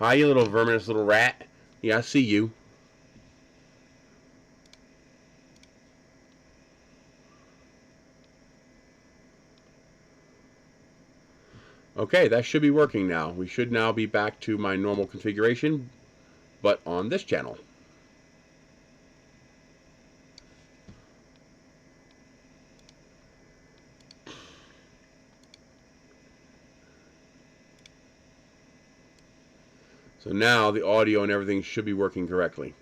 Hi, you little verminous little rat. Yeah, I see you. Okay, that should be working now. We should now be back to my normal configuration, but on this channel. So now the audio and everything should be working correctly.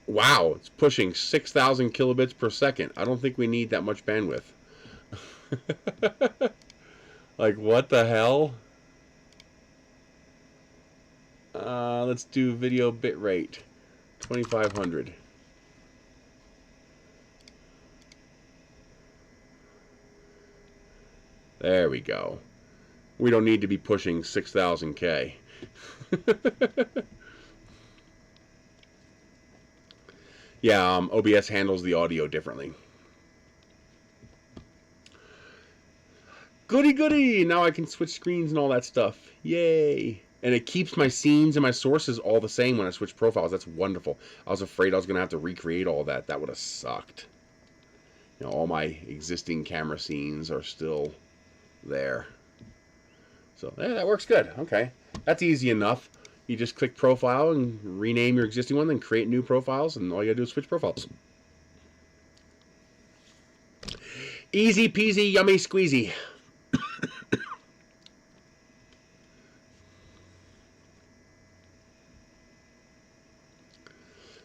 Wow, it's pushing 6,000 kilobits per second. I don't think we need that much bandwidth. Like, what the hell? Let's do video bitrate 2500. There we go. We don't need to be pushing 6,000K. Yeah, OBS handles the audio differently. Goody goody! Now I can switch screens and all that stuff. Yay! And it keeps my scenes and my sources all the same when I switch profiles. That's wonderful. I was afraid I was going to have to recreate all that. That would have sucked. You know, all my existing camera scenes are still there. So, yeah, that works good. Okay. That's easy enough. You just click profile and rename your existing one, then create new profiles, and all you gotta do is switch profiles. Easy peasy, yummy squeezy.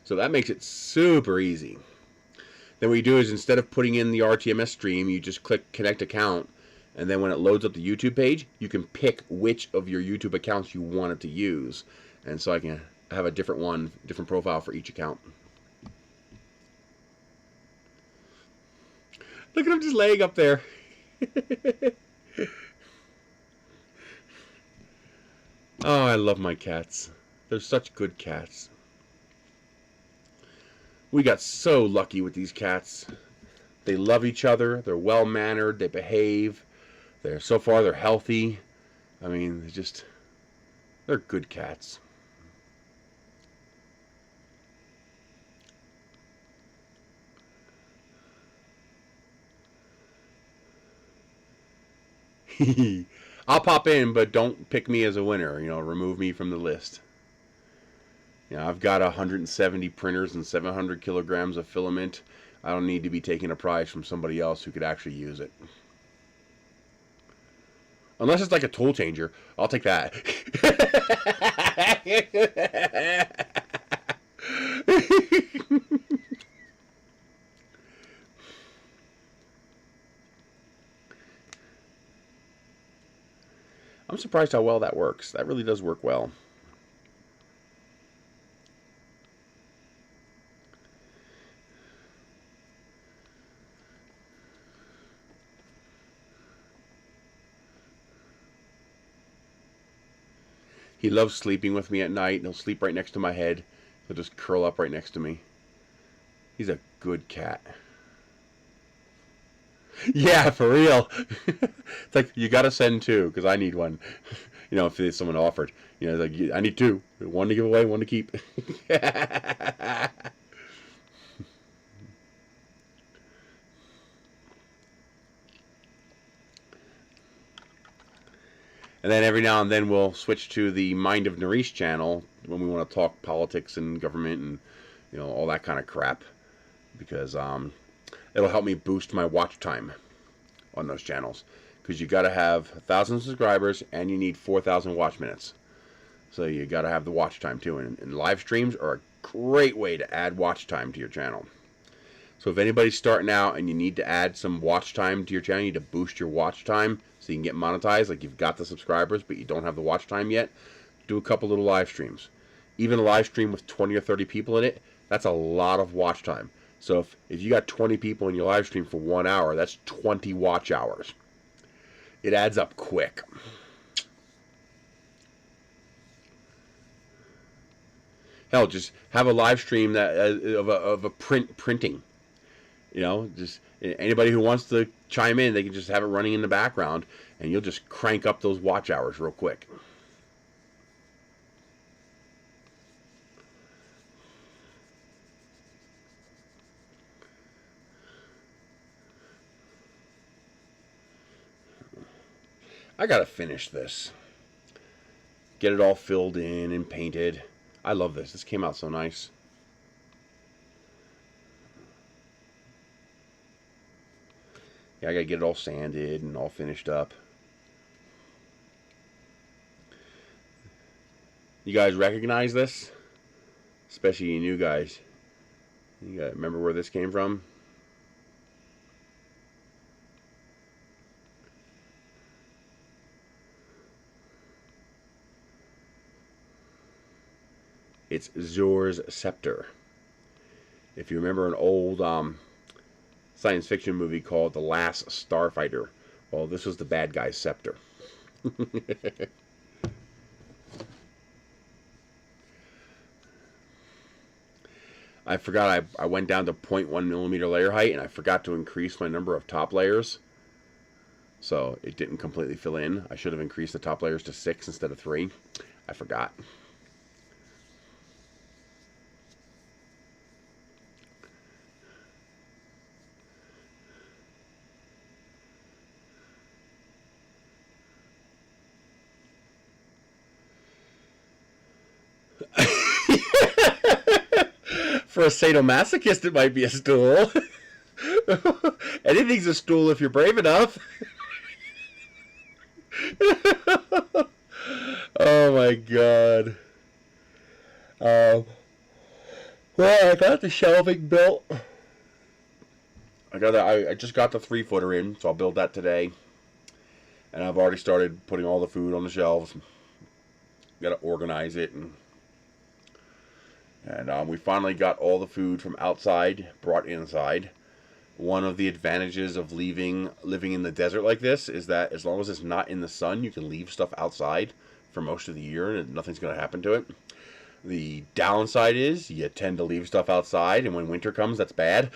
So that makes it super easy. Then what you do is, instead of putting in the RTMS stream, you just click connect account, and then when it loads up the YouTube page, you can pick which of your YouTube accounts you want it to use. And so I can have a different one, different profile for each account. Look at him just laying up there. Oh, I love my cats. They're such good cats. We got so lucky with these cats. They love each other. They're well-mannered. They behave. So far, they're healthy. I mean, they're good cats. I'll pop in, but don't pick me as a winner. You know, remove me from the list. You know, I've got 170 printers and 700 kilograms of filament. I don't need to be taking a prize from somebody else who could actually use it. Unless it's like a tool changer. I'll take that. I'm surprised how well that works. That really does work well. He loves sleeping with me at night. He'll sleep right next to my head. He'll just curl up right next to me. He's a good cat. Yeah, for real. It's like, you gotta send two, because I need one. You know, if someone offered. You know, it's like, I need two. One to give away, one to keep. And then every now and then we'll switch to the Mind of Nerys channel when we want to talk politics and government and, you know, all that kind of crap. Because it'll help me boost my watch time on those channels. Because you got to have 1,000 subscribers and you need 4,000 watch minutes. So you got to have the watch time too. And live streams are a great way to add watch time to your channel. So if anybody's starting out and you need to add some watch time to your channel, you need to boost your watch time so you can get monetized, like you've got the subscribers but you don't have the watch time yet, do a couple little live streams. Even a live stream with 20 or 30 people in it, that's a lot of watch time. So if you got 20 people in your live stream for 1 hour, that's 20 watch hours. It adds up quick. Hell, just have a live stream that of a printing. You know, just anybody who wants to chime in, they can just have it running in the background, and you'll just crank up those watch hours real quick. I gotta finish this. Get it all filled in and painted. I love this. This came out so nice. Yeah, I gotta get it all sanded and all finished up. You guys recognize this? Especially you new guys. You guys remember where this came from? It's Zor's scepter. If you remember an old science fiction movie called The Last Starfighter, well, this was the bad guy's scepter. I forgot I went down to 0.1 millimeter layer height, and I forgot to increase my number of top layers. So it didn't completely fill in. I should have increased the top layers to 6 instead of 3. I forgot. For a sadomasochist, it might be a stool. Anything's a stool if you're brave enough. Oh my god. Well, I got the shelving built. I just got the 3-footer in, so I'll build that today. And I've already started putting all the food on the shelves. Got to organize it, and we finally got all the food from outside brought inside. One of the advantages of living in the desert like this is that as long as it's not in the sun, you can leave stuff outside for most of the year and nothing's going to happen to it. The downside is you tend to leave stuff outside, and when winter comes, that's bad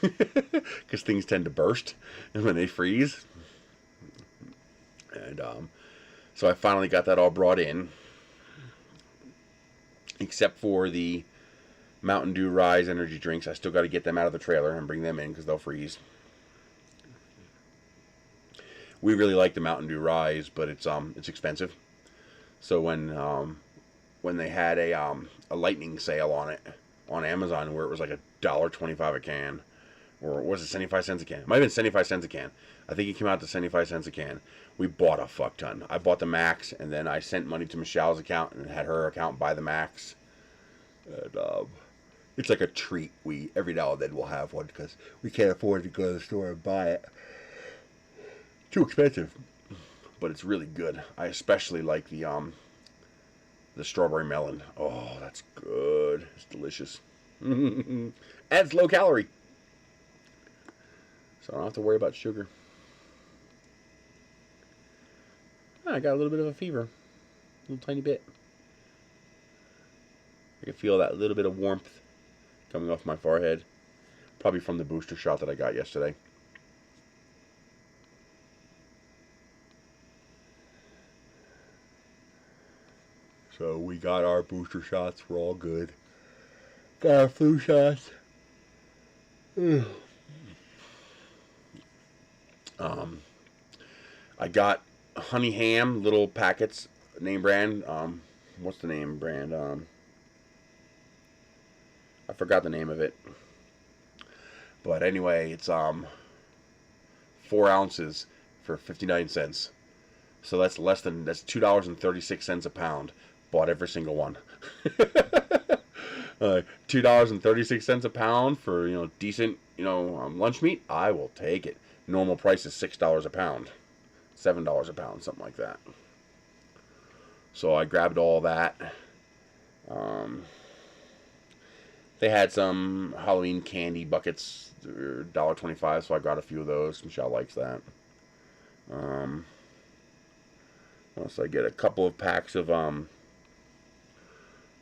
because things tend to burst and when they freeze. And so I finally got that all brought in, except for the Mountain Dew Rise energy drinks. I still got to get them out of the trailer and bring them in because they'll freeze. We really like the Mountain Dew Rise, but it's expensive. So when they had a lightning sale on it on Amazon, where it was like $1.25 a can, or was it 75 cents a can? It might have been 75 cents a can. I think it came out to 75 cents a can. We bought a fuck ton. I bought the max, and then I sent money to Michelle's account and had her account buy the max. And it's like a treat. Every now and then we'll have one because we can't afford to go to the store and buy it. Too expensive, but it's really good. I especially like the strawberry melon. Oh, that's good. It's delicious. And it's low calorie, so I don't have to worry about sugar. I got a little bit of a fever, a little tiny bit. I can feel that little bit of warmth coming off my forehead. Probably from the booster shot that I got yesterday. So we got our booster shots. We're all good. Got our flu shots. I got honey ham, little packets, name brand. What's the name brand? I forgot the name of it. But anyway, it's 4 ounces for 59 cents. So that's $2.36 a pound. Bought every single one. $2.36 a pound for decent lunch meat. I will take it. Normal price is $6 a pound, $7 a pound, something like that. So I grabbed all that. They had some Halloween candy buckets, $1.25, so I got a few of those. Michelle likes that. Once I get a couple of packs of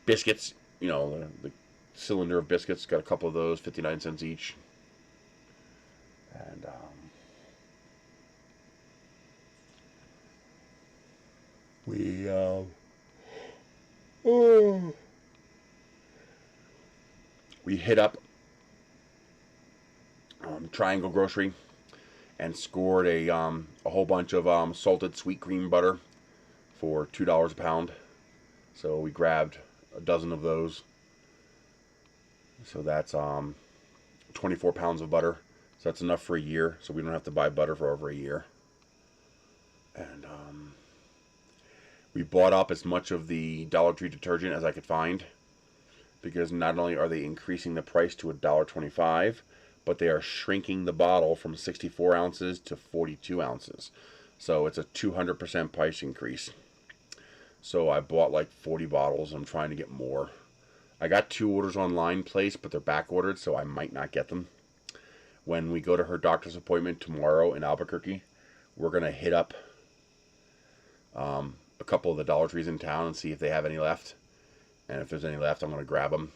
biscuits, the cylinder of biscuits. Got a couple of those, 59 cents each. And we we hit up Triangle Grocery and scored a whole bunch of salted sweet cream butter for $2 a pound. So we grabbed a dozen of those. So that's 24 pounds of butter. So that's enough for a year. So we don't have to buy butter for over a year. And we bought up as much of the Dollar Tree detergent as I could find, because not only are they increasing the price to $1.25, but they are shrinking the bottle from 64 ounces to 42 ounces. So it's a 200% price increase. So I bought like 40 bottles. I'm trying to get more. I got 2 orders online placed, but they're back ordered, so I might not get them. When we go to her doctor's appointment tomorrow in Albuquerque, we're going to hit up a couple of the Dollar Trees in town and see if they have any left. And if there's any left, I'm going to grab them.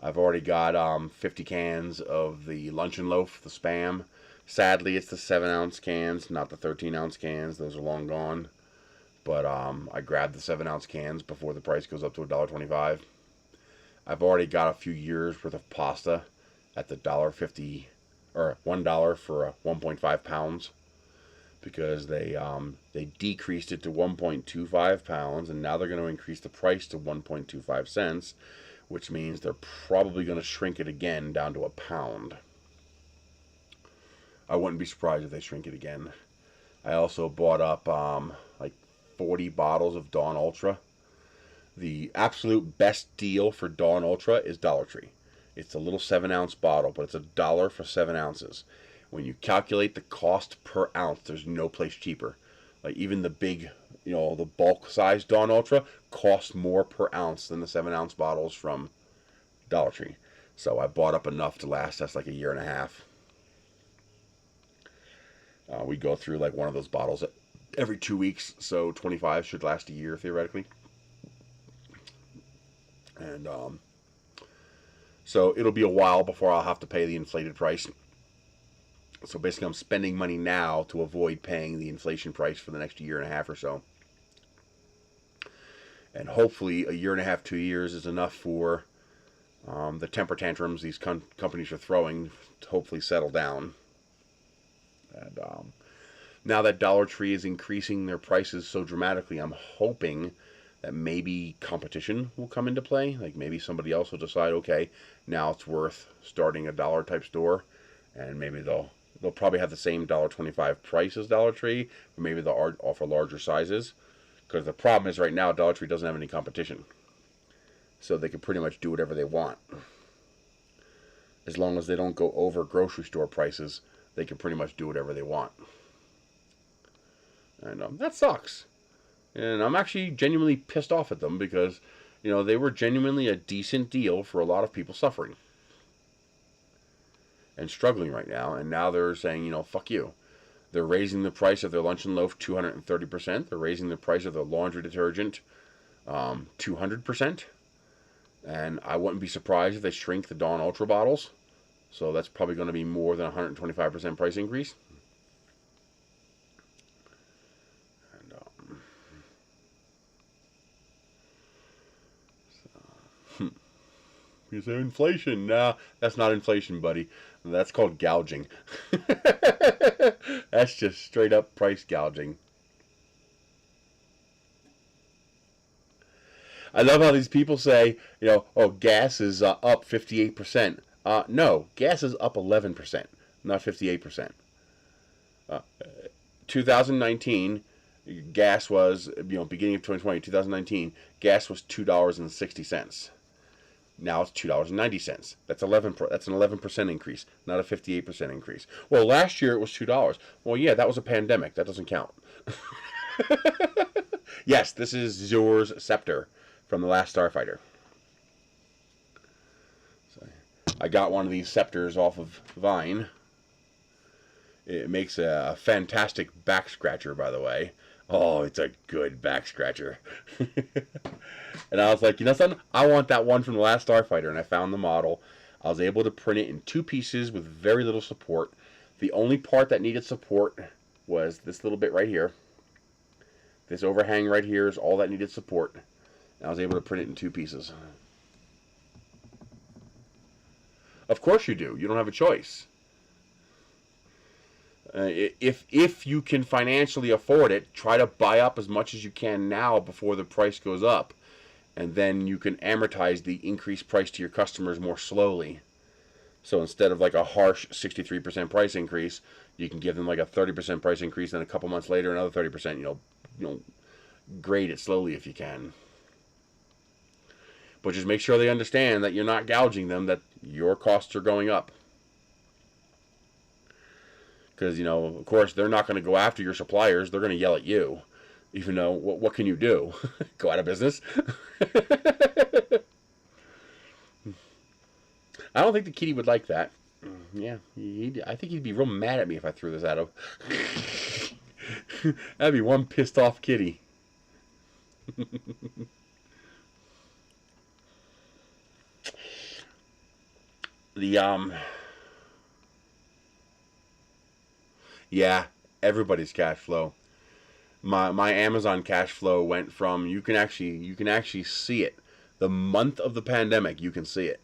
I've already got 50 cans of the Luncheon Loaf, the Spam. Sadly, it's the 7-ounce cans, not the 13-ounce cans. Those are long gone. But I grabbed the 7-ounce cans before the price goes up to $1.25. I've already got a few years worth of pasta at the $1.50 or $1 for 1.5 pounds, because they decreased it to 1.25 pounds, and now they're going to increase the price to 1.25 cents, which means they're probably going to shrink it again down to a pound. I wouldn't be surprised if they shrink it again. I also bought up like 40 bottles of Dawn Ultra. The absolute best deal for Dawn Ultra is Dollar Tree. It's a little 7-ounce bottle, but it's $1 for 7 ounces. When you calculate the cost per ounce, there's no place cheaper. Like even the big, the bulk size Dawn Ultra costs more per ounce than the 7-ounce bottles from Dollar Tree. So I bought up enough to last us like a year and a half. We go through like one of those bottles every 2 weeks, so 25 should last a year theoretically. And so it'll be a while before I'll have to pay the inflated price. So basically I'm spending money now to avoid paying the inflation price for the next year and a half or so. And hopefully a year and a half, 2 years is enough for the temper tantrums these companies are throwing to hopefully settle down. And now that Dollar Tree is increasing their prices so dramatically, I'm hoping that maybe competition will come into play. Like maybe somebody else will decide, okay, now it's worth starting a dollar type store, and maybe they'll probably have the same $1.25 price as Dollar Tree, but maybe they'll offer larger sizes. Because the problem is right now Dollar Tree doesn't have any competition, so they can pretty much do whatever they want. As long as they don't go over grocery store prices, they can pretty much do whatever they want. And that sucks. And I'm actually genuinely pissed off at them, because, they were genuinely a decent deal for a lot of people suffering and struggling right now. And now they're saying, fuck you. They're raising the price of their Luncheon Loaf 230%. They're raising the price of their laundry detergent 200%. And I wouldn't be surprised if they shrink the Dawn Ultra bottles. So that's probably going to be more than 125% price increase. You say inflation. Nah, that's not inflation, buddy. That's called gouging. That's just straight up price gouging. I love how these people say, oh, gas is up 58%. No, gas is up 11%, not 58%. 2019, gas was, beginning of 2020, 2019, gas was $2.60. Now it's $2.90. That's an 11% increase, not a 58% increase. Well, last year it was $2. Well, yeah, that was a pandemic. That doesn't count. Yes, this is Zor's scepter from The Last Starfighter. So I got one of these scepters off of Vine. It makes a fantastic back scratcher, by the way. Oh, it's a good back scratcher. And I was like, you know something? I want that one from the last Starfighter, and I found the model. I was able to print it in 2 pieces with very little support. The only part that needed support was this little bit right here. This overhang right here is all that needed support. And I was able to print it in 2 pieces. Of course you do. You don't have a choice. If you can financially afford it, try to buy up as much as you can now before the price goes up. And then you can amortize the increased price to your customers more slowly. So instead of like a harsh 63% price increase, you can give them like a 30% price increase, and a couple months later another 30%. Grade it slowly if you can. But just make sure they understand that you're not gouging them, that your costs are going up. Because, of course, they're not going to go after your suppliers. They're going to yell at you. Even though, what can you do? Go out of business? I don't think the kitty would like that. Yeah, I think he'd be real mad at me if I threw this at him. That'd be one pissed off kitty. The Yeah, everybody's cash flow. My Amazon cash flow went from, you can actually see it. The month of the pandemic, you can see it.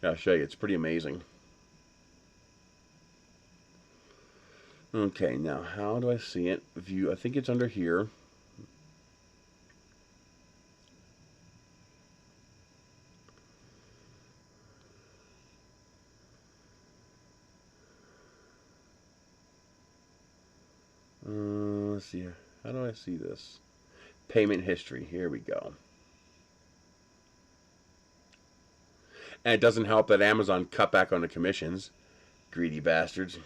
I'll show you. It's pretty amazing. Okay, now how do I see it? View. I think it's under here. Let's see. How do I see this? Payment history. Here we go. And it doesn't help that Amazon cut back on the commissions. Greedy bastards.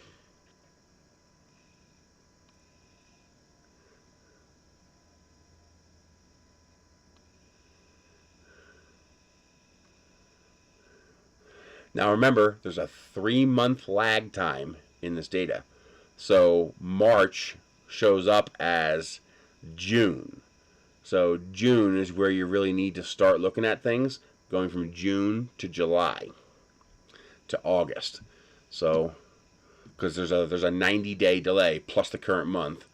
Now remember, there's a 3-month lag time in this data. So March shows up as June. So June is where you really need to start looking at things, going from June to July to August. So, because there's a 90-day delay plus the current month,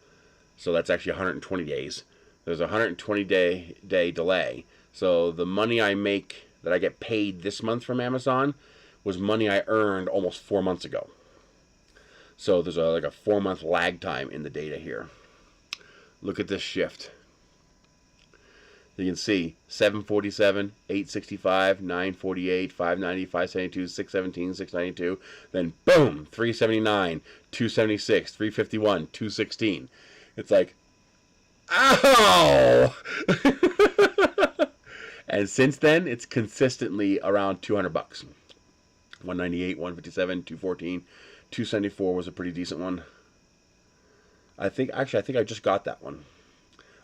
so that's actually 120 days. There's a 120-day delay. So the money I make, that I get paid this month from Amazon, was money I earned almost 4 months ago. So there's like a 4-month lag time in the data here. Look at this shift. You can see 747, 865, 948, 590, 572, 617, 692. Then boom, 379, 276, 351, 216. It's like, ow! And since then, it's consistently around $200. 198, 157, 214, 274 was a pretty decent one. I think I just got that one.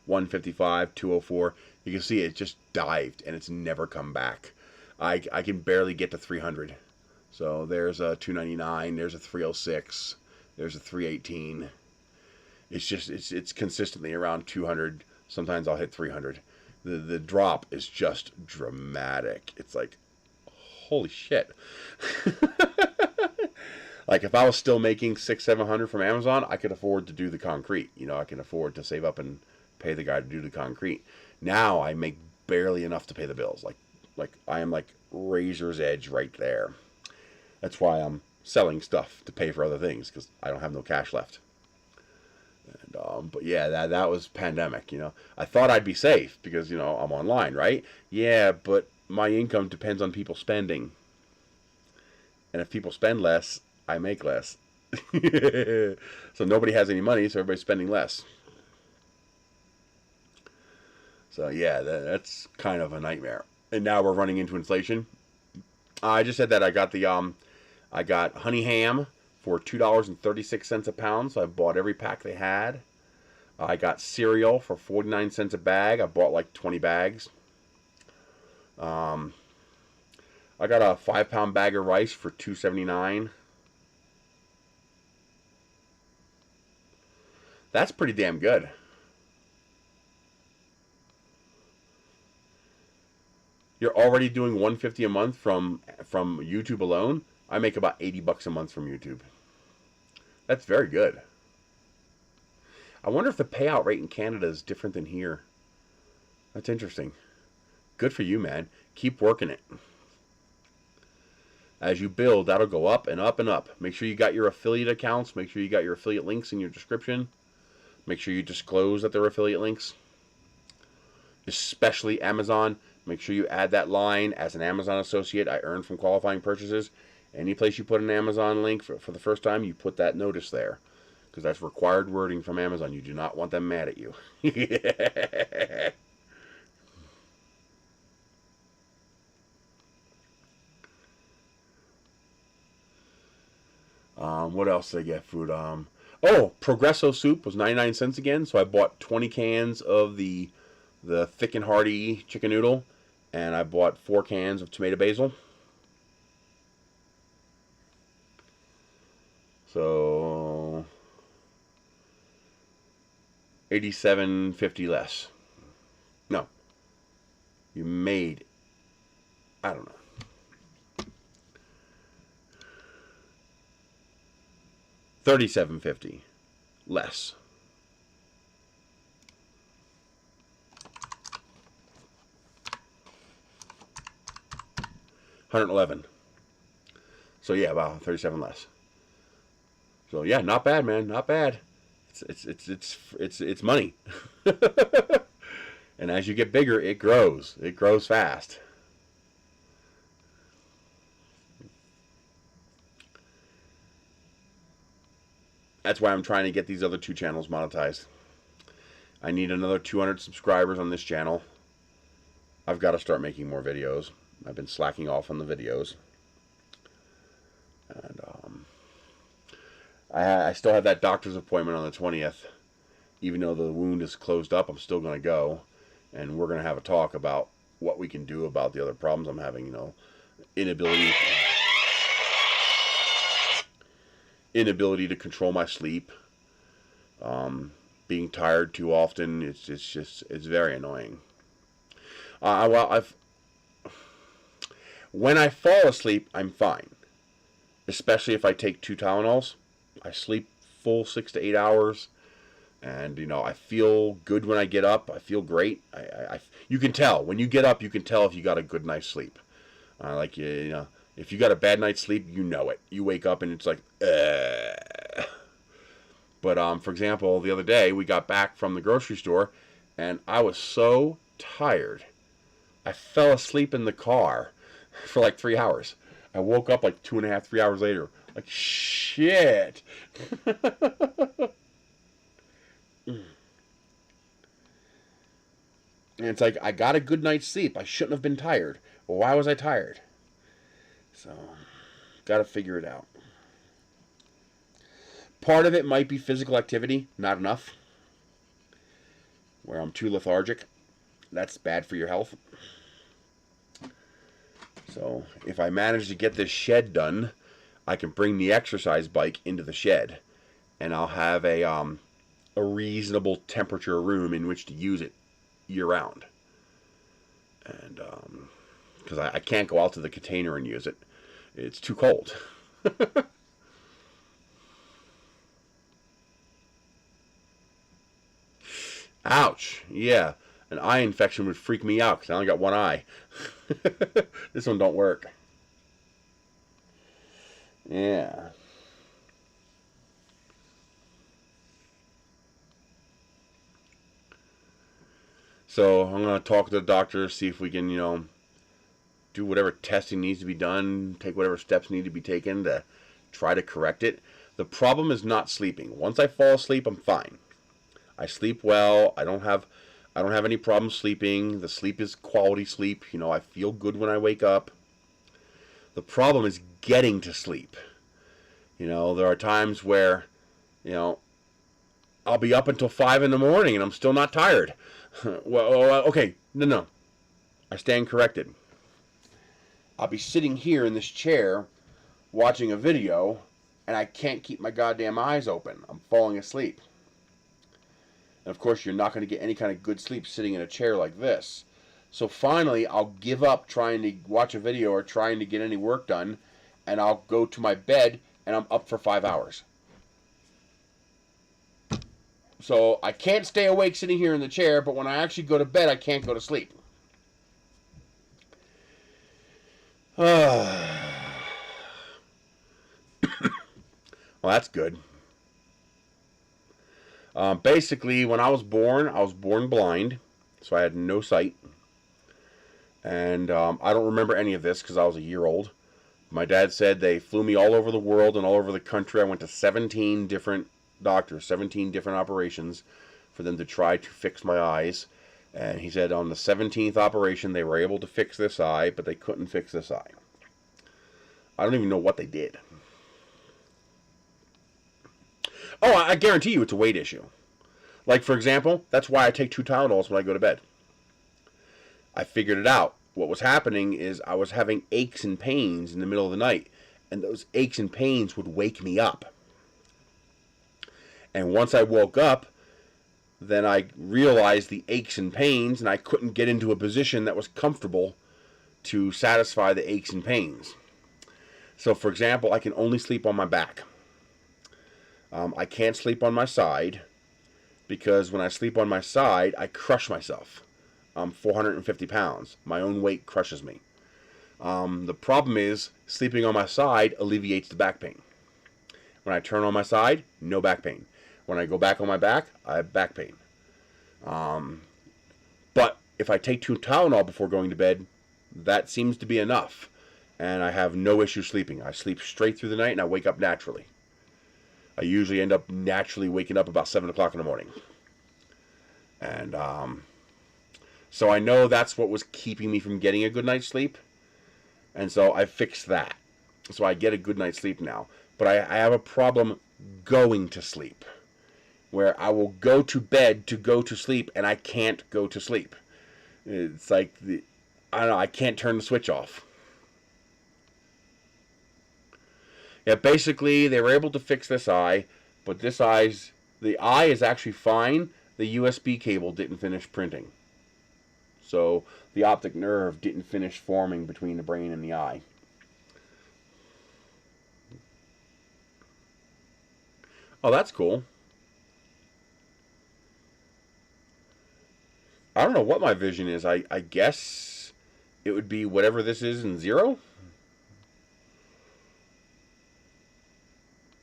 155, 204. You can see it just dived and it's never come back. I can barely get to 300. So there's a 299, there's a 306, there's a 318. It's consistently around 200. Sometimes I'll hit 300. The drop is just dramatic. It's like, holy shit. Like if I was still making $600-700 from Amazon, I could afford to do the concrete. I can afford to save up and pay the guy to do the concrete. Now I make barely enough to pay the bills. Like I am like razor's edge right there. That's why I'm selling stuff to pay for other things, because I don't have no cash left. And, but yeah, that was pandemic. I thought I'd be safe because I'm online, right? Yeah, but my income depends on people spending, and if people spend less, I make less. So nobody has any money, so everybody's spending less. So yeah, that's kind of a nightmare. And now we're running into inflation. I just said that I got honey ham for $2.36 a pound, so I bought every pack they had. I got cereal for 49 cents a bag. I bought like 20 bags. I got a 5-pound bag of rice for $2.79. That's pretty damn good. You're already doing $150 a month from YouTube alone. I make about $80 a month from YouTube. That's very good. I wonder if the payout rate in Canada is different than here. That's interesting. Good for you, man. Keep working it. As you build, that'll go up and up and up. Make sure you got your affiliate accounts. Make sure you got your affiliate links in your description. Make sure you disclose that they're affiliate links. Especially Amazon. Make sure you add that line, as an Amazon associate, I earn from qualifying purchases. Any place you put an Amazon link for the first time, you put that notice there. Because that's required wording from Amazon. You do not want them mad at you. What else did I get? Food. Oh, Progresso soup was 99 cents again. So I bought 20 cans of the thick and hearty chicken noodle. And I bought 4 cans of tomato basil. So $87.50 less. No. You made, I don't know. $37.50 less. $111. So yeah, about 37 less. So yeah, not bad, man. Not bad. It's money. And as you get bigger, it grows. It grows fast. That's why I'm trying to get these other 2 channels monetized. I need another 200 subscribers on this channel. I've got to start making more videos. I've been slacking off on the videos. And I still have that doctor's appointment on the 20th. Even though the wound is closed up, I'm still going to go. And we're going to have a talk about what we can do about the other problems I'm having. You know, inability to control my sleep. Being tired too often. It's very annoying. When I fall asleep, I'm fine. Especially if I take 2 Tylenols. I sleep full 6 to 8 hours. And, you know, I feel good when I get up. I feel great. You can tell. When you get up, you can tell if you got a good night's sleep. You know, if you got a bad night's sleep, you know it. You wake up and it's like, But, for example, the other day, we got back from the grocery store, and I was so tired. I fell asleep in the car for like 3 hours. I woke up like 2.5, 3 hours later. Like, shit. And it's like, I got a good night's sleep. I shouldn't have been tired. Well, why was I tired? So, got to figure it out. Part of it might be physical activity. Not enough. Where I'm too lethargic. That's bad for your health. So, if I manage to get this shed done, I can bring the exercise bike into the shed. And I'll have a reasonable temperature room in which to use it year-round. And, because I can't go out to the container and use it. It's too cold. Ouch. Yeah. An eye infection would freak me out because I only got one eye. This one don't work. Yeah. So I'm going to talk to the doctor, see if we can, you know, do whatever testing needs to be done, take whatever steps need to be taken to try to correct it. The problem is not sleeping. Once I fall asleep, I'm fine. I sleep well. I don't have any problems sleeping. The sleep is quality sleep. You know, I feel good when I wake up. The problem is getting to sleep. You know, there are times where, you know, I'll be up until 5 in the morning and I'm still not tired. Well, okay, no. I stand corrected. I'll be sitting here in this chair watching a video and I can't keep my goddamn eyes open. I'm falling asleep. And of course, you're not going to get any kind of good sleep sitting in a chair like this. So finally, I'll give up trying to watch a video or trying to get any work done, and I'll go to my bed, and I'm up for 5 hours. So I can't stay awake sitting here in the chair, but when I actually go to bed, I can't go to sleep. Well, that's good. Basically, when I was born blind, so I had no sight. And I don't remember any of this because I was a year old. My dad said they flew me all over the world and all over the country. I went to 17 different doctors, 17 different operations for them to try to fix my eyes. And he said on the 17th operation they were able to fix this eye, but they couldn't fix this eye. I don't even know what they did. Oh, I guarantee you it's a weight issue. Like, for example, that's why I take 2 Tylenols when I go to bed. I figured it out. What was happening is I was having aches and pains in the middle of the night, and those aches and pains would wake me up. And once I woke up, then I realized the aches and pains, and I couldn't get into a position that was comfortable to satisfy the aches and pains. So, for example, I can only sleep on my back. I can't sleep on my side because when I sleep on my side, I crush myself. I'm 450 pounds. My own weight crushes me. The problem is sleeping on my side alleviates the back pain. When I turn on my side, no back pain. When I go back on my back, I have back pain. But if I take 2 Tylenol before going to bed, that seems to be enough. And I have no issue sleeping. I sleep straight through the night and I wake up naturally. I usually end up naturally waking up about 7 o'clock in the morning. And so I know that's what was keeping me from getting a good night's sleep. And so I fixed that. So I get a good night's sleep now. But I have a problem going to sleep, where I will go to bed to go to sleep and I can't go to sleep. It's like, I don't know, I can't turn the switch off. Yeah, basically they were able to fix this eye, but the eye is actually fine. The USB cable didn't finish printing. So the optic nerve didn't finish forming between the brain and the eye. Oh, that's cool. I don't know what my vision is. I guess it would be whatever this is in 0.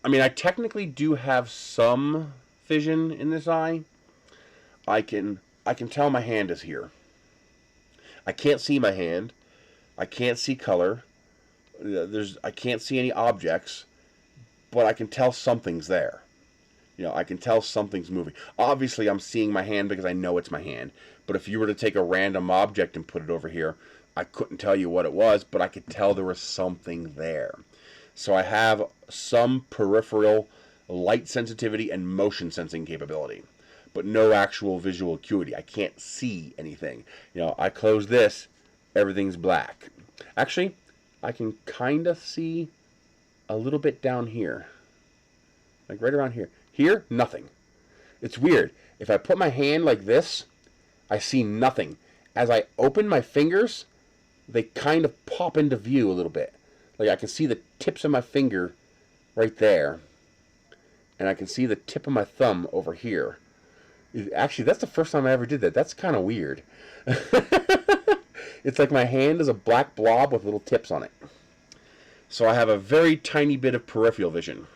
I mean, I technically do have some vision in this eye. I can tell my hand is here. I can't see my hand. I can't see color. I can't see any objects, but I can tell something's there. You know, I can tell something's moving. Obviously, I'm seeing my hand because I know it's my hand. But if you were to take a random object and put it over here, I couldn't tell you what it was, but I could tell there was something there. So I have some peripheral light sensitivity and motion sensing capability, but no actual visual acuity. I can't see anything. You know, I close this, everything's black. Actually, I can kind of see a little bit down here. Like right around here. Here, nothing. It's weird. If I put my hand like this, I see nothing. As I open my fingers, they kind of pop into view a little bit. Like I can see the tips of my finger right there. And I can see the tip of my thumb over here. Actually, that's the first time I ever did that. That's kind of weird. It's like my hand is a black blob with little tips on it. So I have a very tiny bit of peripheral vision.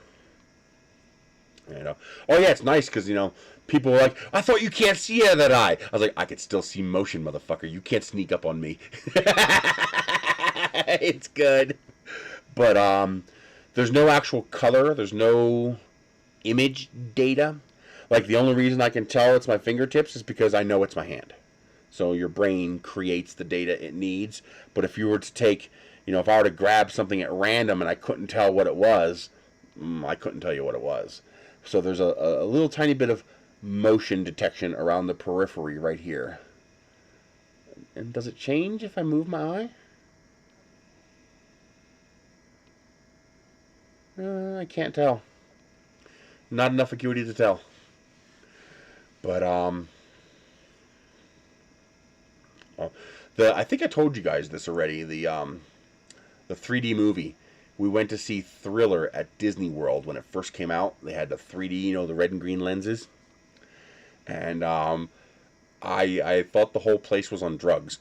You know. Oh yeah, it's nice because, you know, people are like, I thought you can't see out of that eye. I was like, I could still see motion, motherfucker. You can't sneak up on me. It's good. But there's no actual color. There's no image data. Like, the only reason I can tell it's my fingertips is because I know it's my hand. So your brain creates the data it needs. But if you were to take, you know, if I were to grab something at random and I couldn't tell what it was, I couldn't tell you what it was. So there's a little tiny bit of motion detection around the periphery right here. And does it change if I move my eye? I can't tell. Not enough acuity to tell. But I think I told you guys this already. The 3D movie. We went to see Thriller at Disney World when it first came out. They had the 3D, you know, the red and green lenses, and I thought the whole place was on drugs.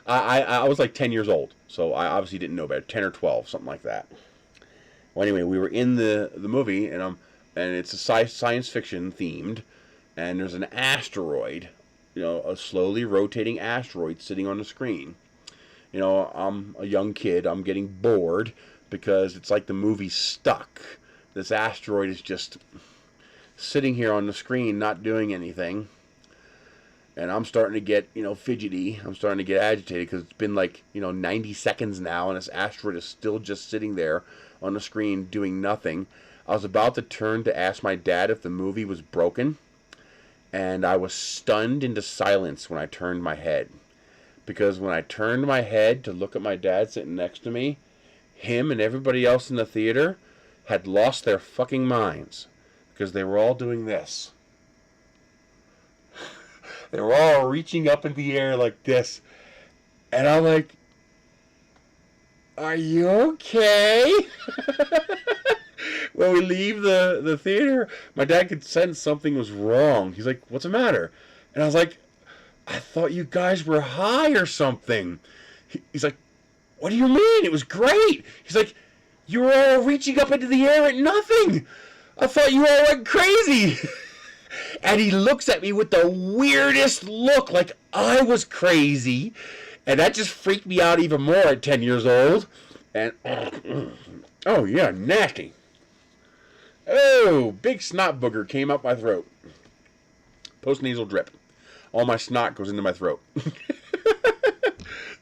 I was like 10 years old, so I obviously didn't know better. 10 or 12, something like that. Well, anyway, we were in the movie, and it's a science fiction themed, and there's an asteroid, you know, a slowly rotating asteroid sitting on the screen. You know, I'm a young kid. I'm getting bored because it's like the movie's stuck. This asteroid is just sitting here on the screen, not doing anything. And I'm starting to get, you know, fidgety. I'm starting to get agitated because it's been like, you know, 90 seconds now, and this asteroid is still just sitting there on the screen doing nothing. I was about to turn to ask my dad if the movie was broken, and I was stunned into silence when I turned my head. Because when I turned my head to look at my dad sitting next to me, him and everybody else in the theater had lost their fucking minds. Because they were all doing this. They were all reaching up in the air like this. And I'm like, are you okay? When we leave the theater, my dad could sense something was wrong. He's like, what's the matter? And I was like, I thought you guys were high or something. He's like, what do you mean? It was great. He's like, you were all reaching up into the air at nothing. I thought you all went crazy. And he looks at me with the weirdest look, like I was crazy. And that just freaked me out even more at 10 years old. And, oh yeah, nasty. Oh, big snot booger came up my throat. Post-nasal drip. All my snot goes into my throat.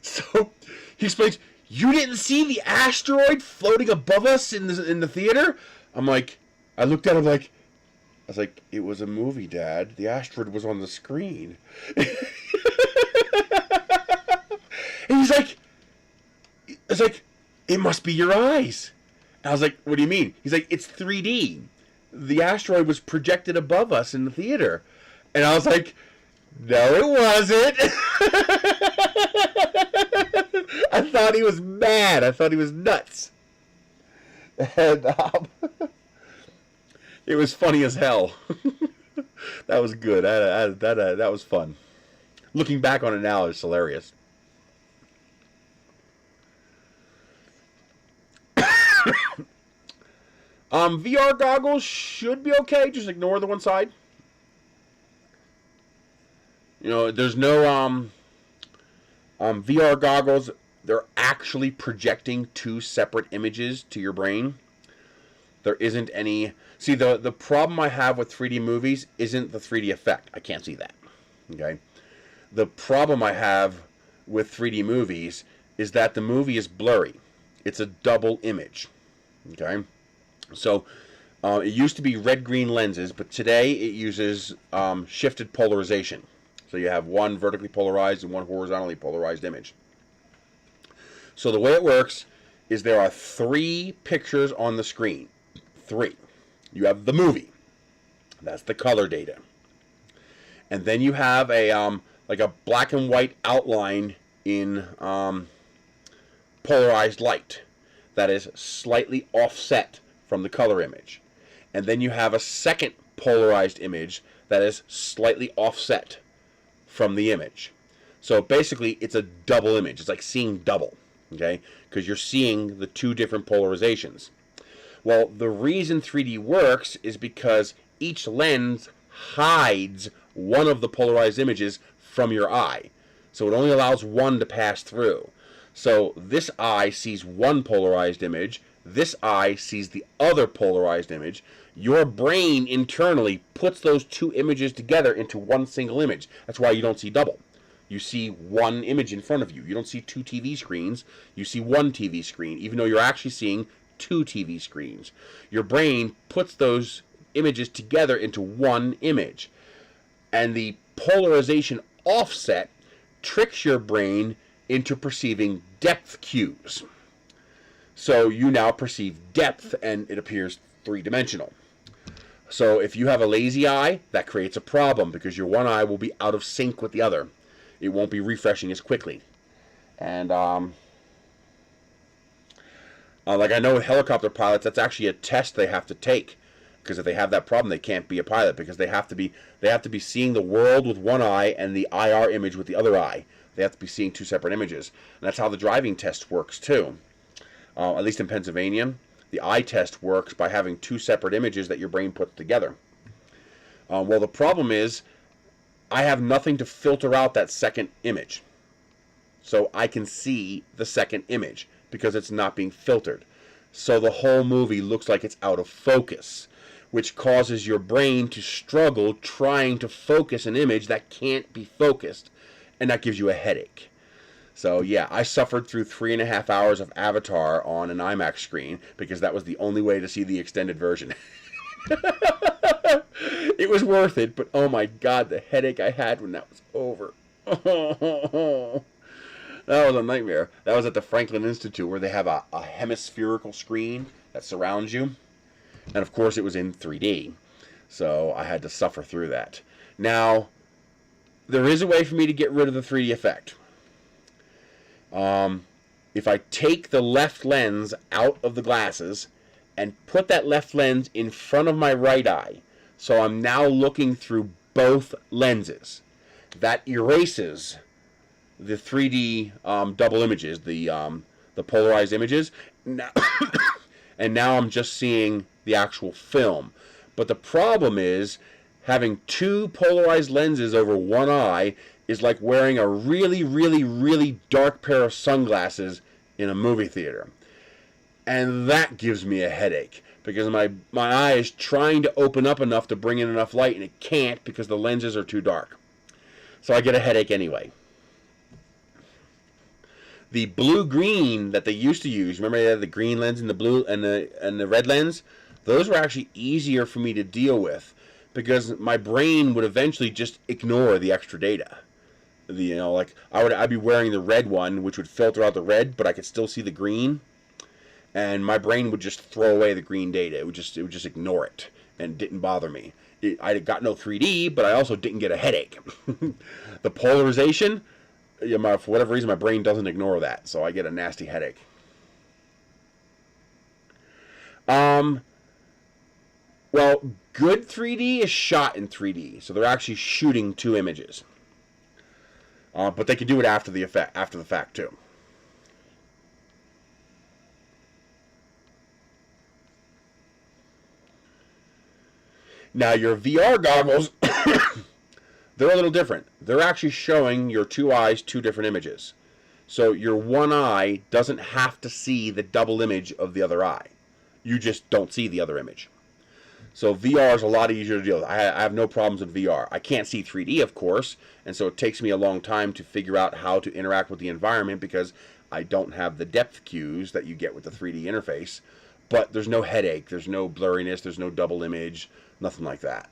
So he explains, you didn't see the asteroid floating above us in the theater? I'm like, I looked at him like, I was like, it was a movie, Dad. The asteroid was on the screen. And he's like, it's like, it must be your eyes. And I was like, what do you mean? He's like, it's 3D. The asteroid was projected above us in the theater. And I was like, no, it wasn't. I thought he was mad. I thought he was nuts. And it was funny as hell. That was good. That was fun. Looking back on it now, it's hilarious. VR goggles should be okay. Just ignore the one side. You know, there's no VR goggles. They're actually projecting two separate images to your brain. There isn't any. See, the problem I have with 3D movies isn't the 3D effect. I can't see that. Okay. The problem I have with 3D movies is that the movie is blurry. It's a double image. Okay. So it used to be red-green lenses, but today it uses shifted polarization. So you have one vertically polarized and one horizontally polarized image. So the way it works is there are 3 pictures on the screen. 3. You have the movie. That's the color data. And then you have a like a black and white outline in polarized light that is slightly offset from the color image. And then you have a second polarized image that is slightly offset from the image. So basically it's a double image. It's like seeing double, okay? Because you're seeing the 2 different polarizations. Well, the reason 3D works is because each lens hides one of the polarized images from your eye. So it only allows one to pass through. So this eye sees one polarized image, this eye sees the other polarized image. Your brain internally puts those 2 images together into one single image. That's why you don't see double. You see one image in front of you. You don't see 2 TV screens. You see one TV screen, even though you're actually seeing 2 TV screens. Your brain puts those images together into one image. And the polarization offset tricks your brain into perceiving depth cues. So you now perceive depth and it appears 3-dimensional. So if you have a lazy eye, that creates a problem because your one eye will be out of sync with the other. It won't be refreshing as quickly. And like I know with helicopter pilots, that's actually a test they have to take, because if they have that problem, they can't be a pilot, because they have to be seeing the world with one eye and the IR image with the other eye. They have to be seeing two separate images, and that's how the driving test works too. At least in Pennsylvania, the eye test works by having two separate images that your brain puts together. Well, the problem is I have nothing to filter out that second image, so I can see the second image because it's not being filtered. So the whole movie looks like it's out of focus, which causes your brain to struggle trying to focus an image that can't be focused, and that gives you a headache. So yeah, I suffered through 3.5 hours of Avatar on an IMAX screen because that was the only way to see the extended version. It was worth it, but oh my god, the headache I had when that was over. That was a nightmare. That was at the Franklin Institute, where they have a hemispherical screen that surrounds you. And of course it was in 3D. So I had to suffer through that. Now, there is a way for me to get rid of the 3D effect. If I take the left lens out of the glasses and put that left lens in front of my right eye, so I'm now looking through both lenses, that erases the 3D double images, the polarized images. Now, and now I'm just seeing the actual film. But the problem is, having two polarized lenses over one eye is like wearing a really, really, really dark pair of sunglasses in a movie theater. And that gives me a headache, because my eye is trying to open up enough to bring in enough light, and it can't because the lenses are too dark. So I get a headache anyway. The blue-green that they used to use, remember they had the green lens and the blue and the red lens? Those were actually easier for me to deal with, because my brain would eventually just ignore the extra data. Like I'd be wearing the red one, which would filter out the red, but I could still see the green, and my brain would just throw away the green data. It would just ignore it, and it didn't bother me. I got no 3D, but I also didn't get a headache. The polarization, for whatever reason, my brain doesn't ignore that, so I get a nasty headache. Well, good 3D is shot in 3D, so they're actually shooting two images. But they can do it after the fact too. Now your VR goggles, they're a little different. They're actually showing your two eyes two different images. So your one eye doesn't have to see the double image of the other eye. You just don't see the other image. So VR is a lot easier to deal with. I have no problems with VR. I can't see 3D, of course, and so it takes me a long time to figure out how to interact with the environment because I don't have the depth cues that you get with the 3D interface. But there's no headache, there's no blurriness, there's no double image, nothing like that.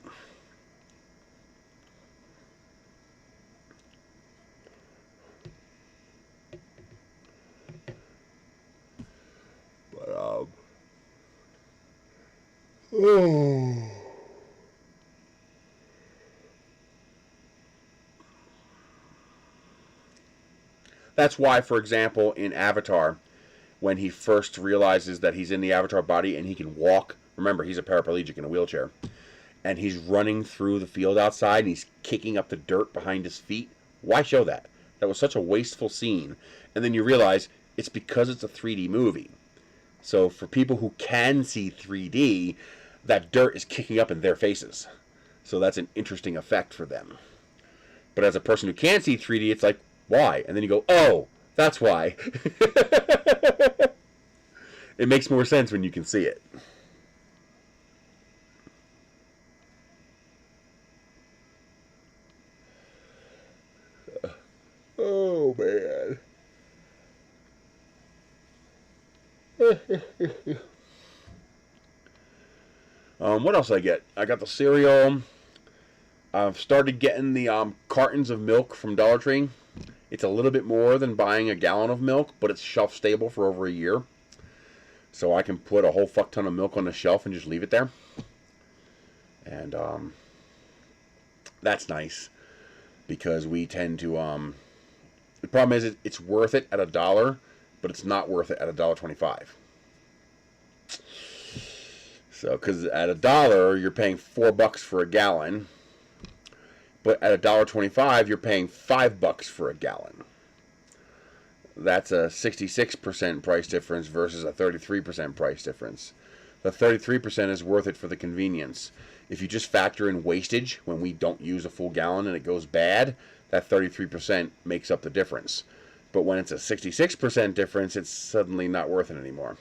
But, That's why, for example, in Avatar, when he first realizes that he's in the Avatar body and he can walk, remember, he's a paraplegic in a wheelchair, and he's running through the field outside and he's kicking up the dirt behind his feet. Why show that? That was such a wasteful scene. And then you realize it's because it's a 3D movie. So for people who can see 3D, that dirt is kicking up in their faces. So that's an interesting effect for them. But as a person who can't see 3D, it's like, why? And then you go, oh, that's why. It makes more sense when you can see it. Oh, man. What else did I get? I got the cereal. I've started getting the cartons of milk from Dollar Tree. It's a little bit more than buying a gallon of milk, but it's shelf stable for over a year. So I can put a whole fuck ton of milk on the shelf and just leave it there. And that's nice because we tend to. The problem is it's worth it at $1, but it's not worth it at $1.25. So, because at $1 you're paying $4 for a gallon, but at $1.25 you're paying $5 for a gallon. That's a 66% price difference versus a 33% price difference. The 33% is worth it for the convenience. If you just factor in wastage when we don't use a full gallon and it goes bad, that 33% makes up the difference. But when it's a 66% difference, it's suddenly not worth it anymore.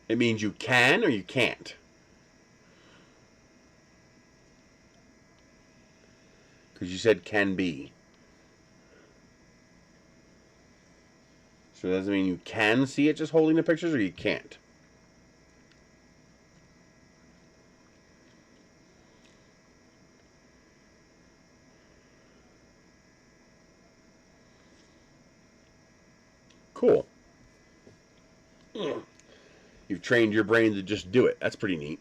It means you can or you can't. Because you said can be. So does it mean you can see it just holding the pictures or you can't? Cool. You've trained your brain to just do it. That's pretty neat.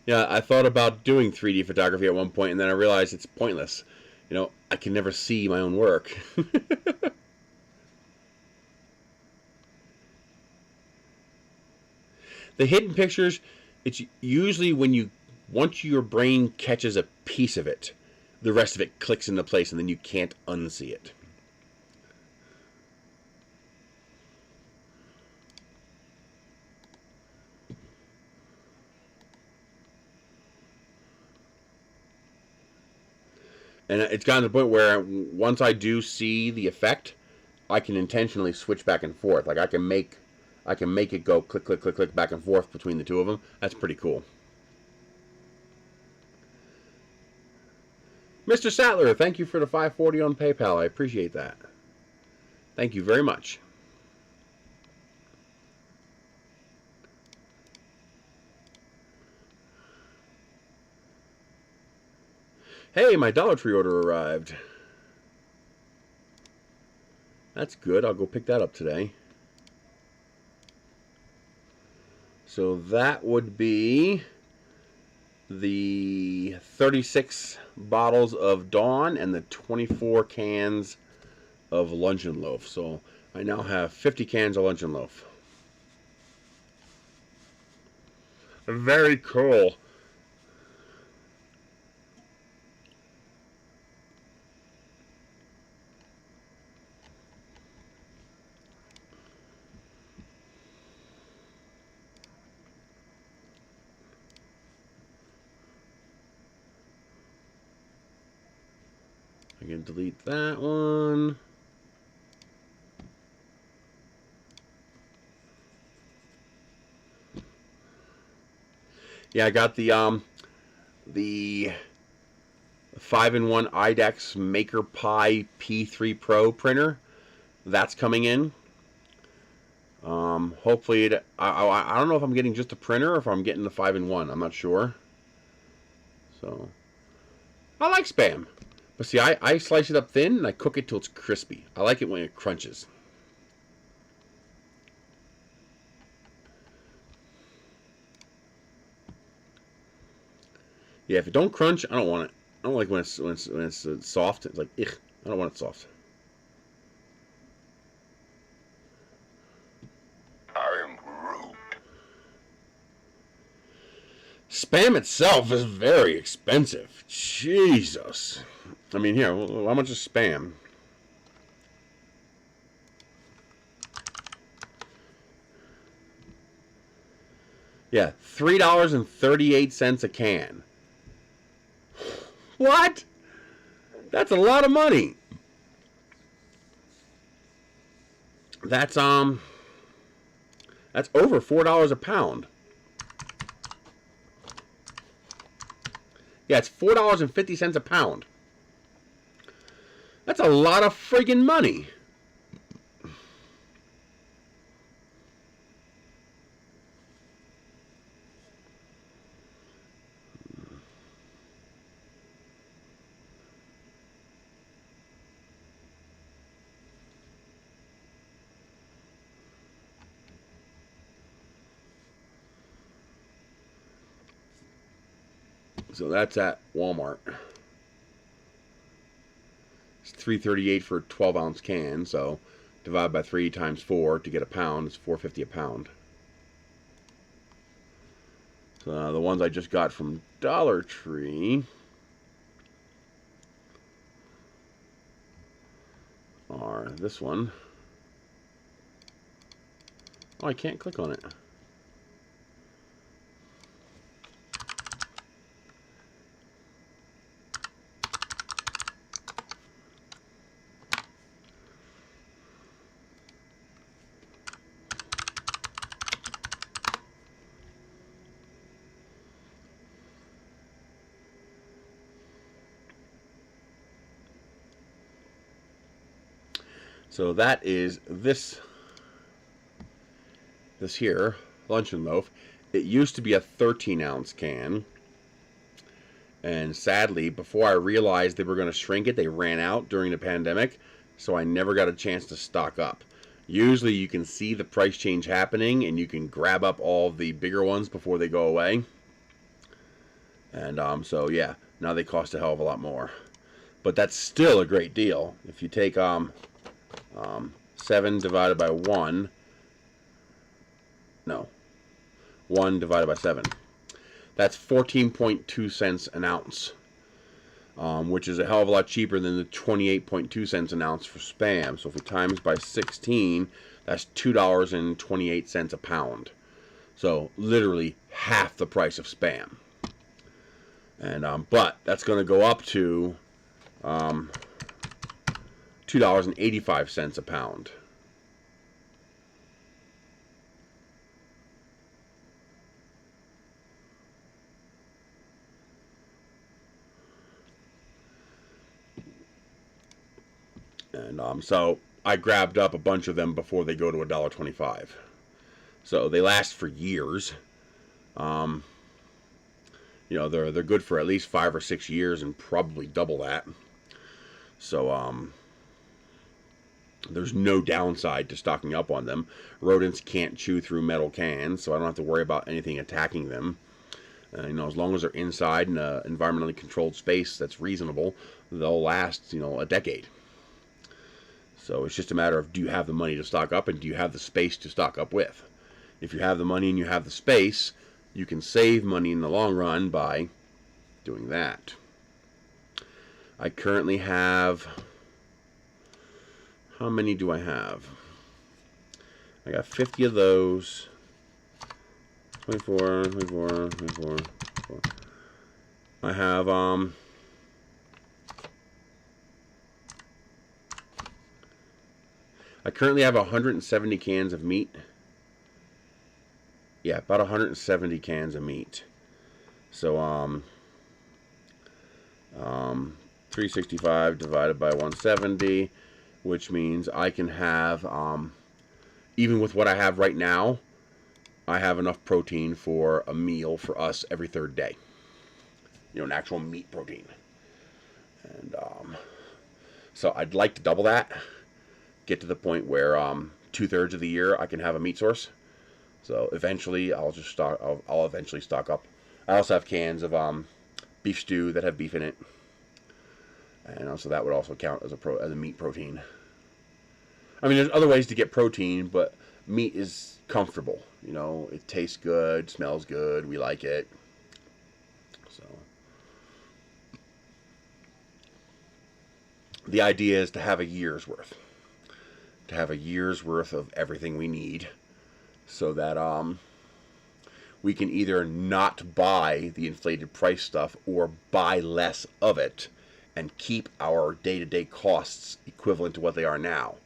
Yeah, I thought about doing 3D photography at one point, and then I realized it's pointless. You know, I can never see my own work. The hidden pictures, it's usually once your brain catches a piece of it, the rest of it clicks into place, and then you can't unsee it. And it's gotten to the point where once I do see the effect, I can intentionally switch back and forth. Like I can make it go click, click, click, click back and forth between the two of them. That's pretty cool. Mr. Sattler, thank you for the $5.40 on PayPal. I appreciate that. Thank you very much. Hey, my Dollar Tree order arrived. That's good. I'll go pick that up today. So that would be the 36 bottles of Dawn and the 24 cans of Luncheon Loaf. So I now have 50 cans of Luncheon Loaf. Very cool. I can delete that one. Yeah, I got the 5-in-1 IDEX Maker Pi P3 Pro printer. That's coming in. Hopefully, I don't know if I'm getting just a printer or if I'm getting the 5-in-1. I'm not sure. So, I like Spam. But see, I slice it up thin and I cook it till it's crispy. I like it when it crunches. Yeah, if it don't crunch, I don't want it. I don't like when it's soft. It's like, ugh, I don't want it soft. I am Groot. Spam itself is very expensive. Jesus. I mean, here, how much is Spam? Yeah, $3.38 a can. What? That's a lot of money. That's over $4 a pound. Yeah, it's $4.50 a pound. That's a lot of friggin' money. So that's at Walmart. It's $3.38 for a 12-ounce can, so divide by 3 times 4 to get a pound. It's $4.50 a pound. So the ones I just got from Dollar Tree are this one. Oh, I can't click on it. So that is this here luncheon loaf. It used to be a 13-ounce can, and sadly, before I realized they were going to shrink it, they ran out during the pandemic, so I never got a chance to stock up. Usually you can see the price change happening and you can grab up all the bigger ones before they go away. And so yeah, now they cost a hell of a lot more. But that's still a great deal. If you take 7 divided by 1, no, 1 divided by 7. That's 14.2 cents an ounce, which is a hell of a lot cheaper than the 28.2 cents an ounce for Spam. So if we times by 16, that's $2.28 a pound. So literally half the price of Spam. And but that's going to go up to $2.85 a pound. And so I grabbed up a bunch of them before they go to $1.25. So they last for years. You know, they're good for at least 5 or 6 years and probably double that. So there's no downside to stocking up on them. Rodents can't chew through metal cans, so I don't have to worry about anything attacking them. You know, as long as they're inside in an environmentally controlled space that's reasonable, they'll last, you know, a decade. So it's just a matter of, do you have the money to stock up, and do you have the space to stock up with? If you have the money and you have the space, you can save money in the long run by doing that. I currently have, how many do I have? I got 50 of those. 24. I have I currently have 170 cans of meat. Yeah, about 170 cans of meat. So 365 divided by 170, which means I can have, even with what I have right now, I have enough protein for a meal for us every 3rd day. You know, an actual meat protein. And so I'd like to double that. Get to the point where 2/3 of the year I can have a meat source. So eventually I'll just stock. I'll eventually stock up. I also have cans of beef stew that have beef in it, and also that would also count as a meat protein. I mean, there's other ways to get protein, but meat is comfortable. You know, it tastes good, smells good, we like it. So the idea is to have a year's worth. To have a year's worth of everything we need, so that we can either not buy the inflated price stuff or buy less of it and keep our day-to-day costs equivalent to what they are now.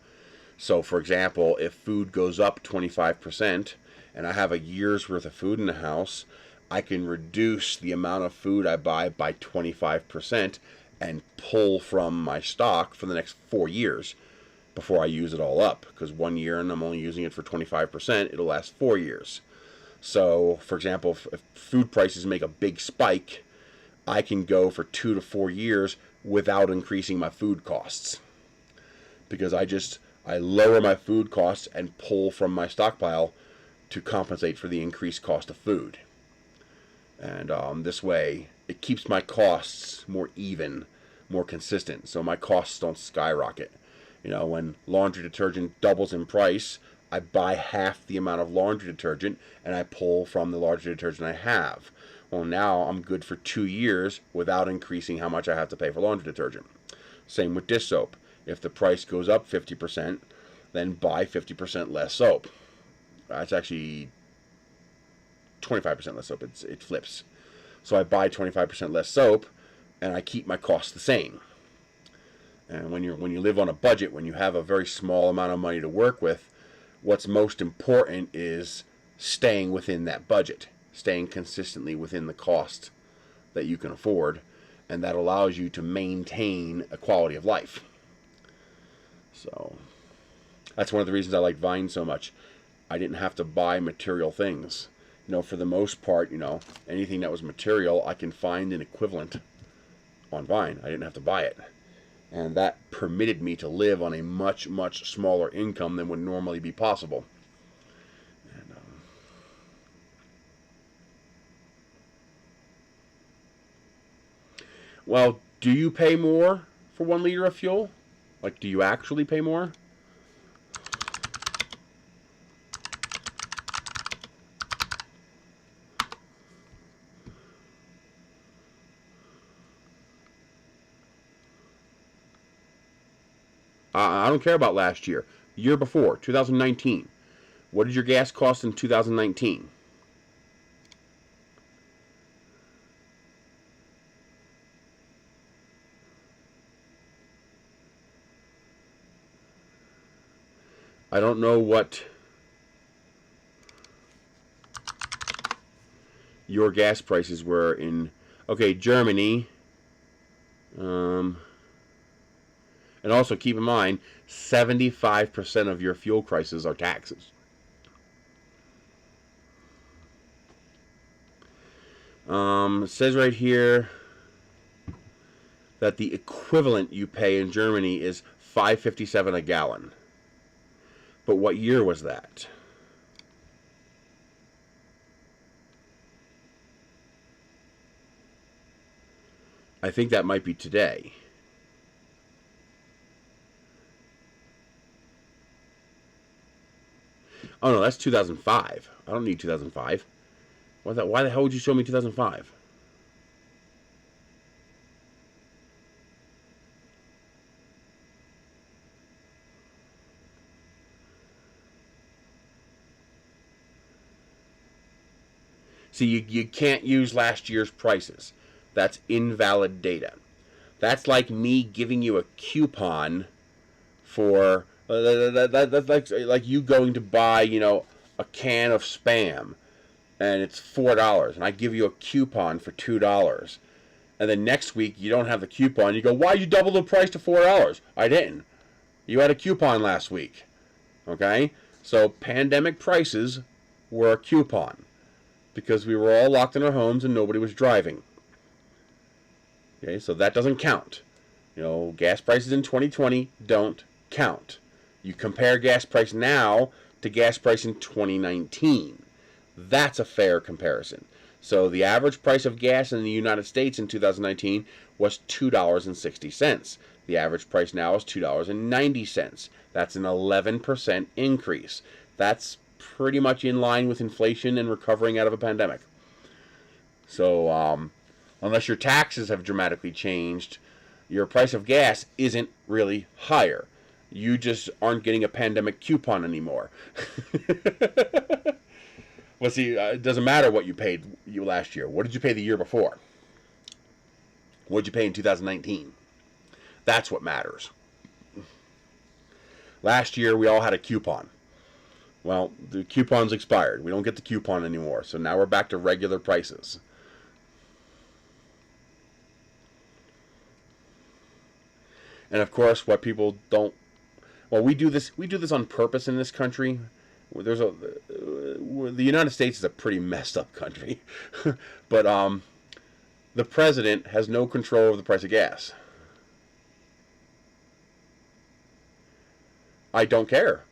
So for example, if food goes up 25% and I have a year's worth of food in the house, I can reduce the amount of food I buy by 25% and pull from my stock for the next 4 years before I use it all up, because 1 year and I'm only using it for 25%, it'll last 4 years. So, for example, if food prices make a big spike, I can go for 2 to 4 years without increasing my food costs, because I lower my food costs and pull from my stockpile to compensate for the increased cost of food. And this way, it keeps my costs more even, more consistent, so my costs don't skyrocket. When laundry detergent doubles in price, I buy half the amount of laundry detergent and I pull from the laundry detergent I have. Well, now I'm good for 2 years without increasing how much I have to pay for laundry detergent. Same with dish soap. If the price goes up 50%, then buy 50% less soap. It's actually 25% less soap. It flips. So I buy 25% less soap, and I keep my costs the same. And when you live on a budget, when you have a very small amount of money to work with, what's most important is staying within that budget, staying consistently within the cost that you can afford, and that allows you to maintain a quality of life. So that's one of the reasons I like Vine so much. I didn't have to buy material things. For the most part, anything that was material, I can find an equivalent on Vine. I didn't have to buy it. And that permitted me to live on a much, much smaller income than would normally be possible. And, well, do you pay more for 1 liter of fuel? Like, do you actually pay more? I don't care about last year. Year before, 2019. What did your gas cost in 2019? I don't know what your gas prices were in, Germany. And also keep in mind, 75% of your fuel prices are taxes. It says right here that the equivalent you pay in Germany is $5.57 a gallon. But what year was that? I think that might be today. Oh no, that's 2005. I don't need 2005. Why the hell would you show me 2005? See, you can't use last year's prices. That's invalid data. That's like me giving you a coupon for that's like you going to buy, a can of Spam, and it's $4, and I give you a coupon for $2, and then next week you don't have the coupon. You go, why'd you double the price to $4? I didn't. You had a coupon last week. Okay, so pandemic prices were a coupon because we were all locked in our homes and nobody was driving. Okay, so that doesn't count. Gas prices in 2020 don't count. You compare gas price now to gas price in 2019. That's a fair comparison. So the average price of gas in the United States in 2019 was $2.60. The average price now is $2.90. That's an 11% increase. That's pretty much in line with inflation and recovering out of a pandemic. So unless your taxes have dramatically changed, your price of gas isn't really higher. You just aren't getting a pandemic coupon anymore. Well, see, it doesn't matter what you paid last year. What did you pay the year before? What did you pay in 2019? That's what matters. Last year, we all had a coupon. Well, the coupon's expired. We don't get the coupon anymore. So now we're back to regular prices. And of course, what people don't... Well, we do this on purpose in this country. The United States is a pretty messed up country. But the president has no control over the price of gas. I don't care.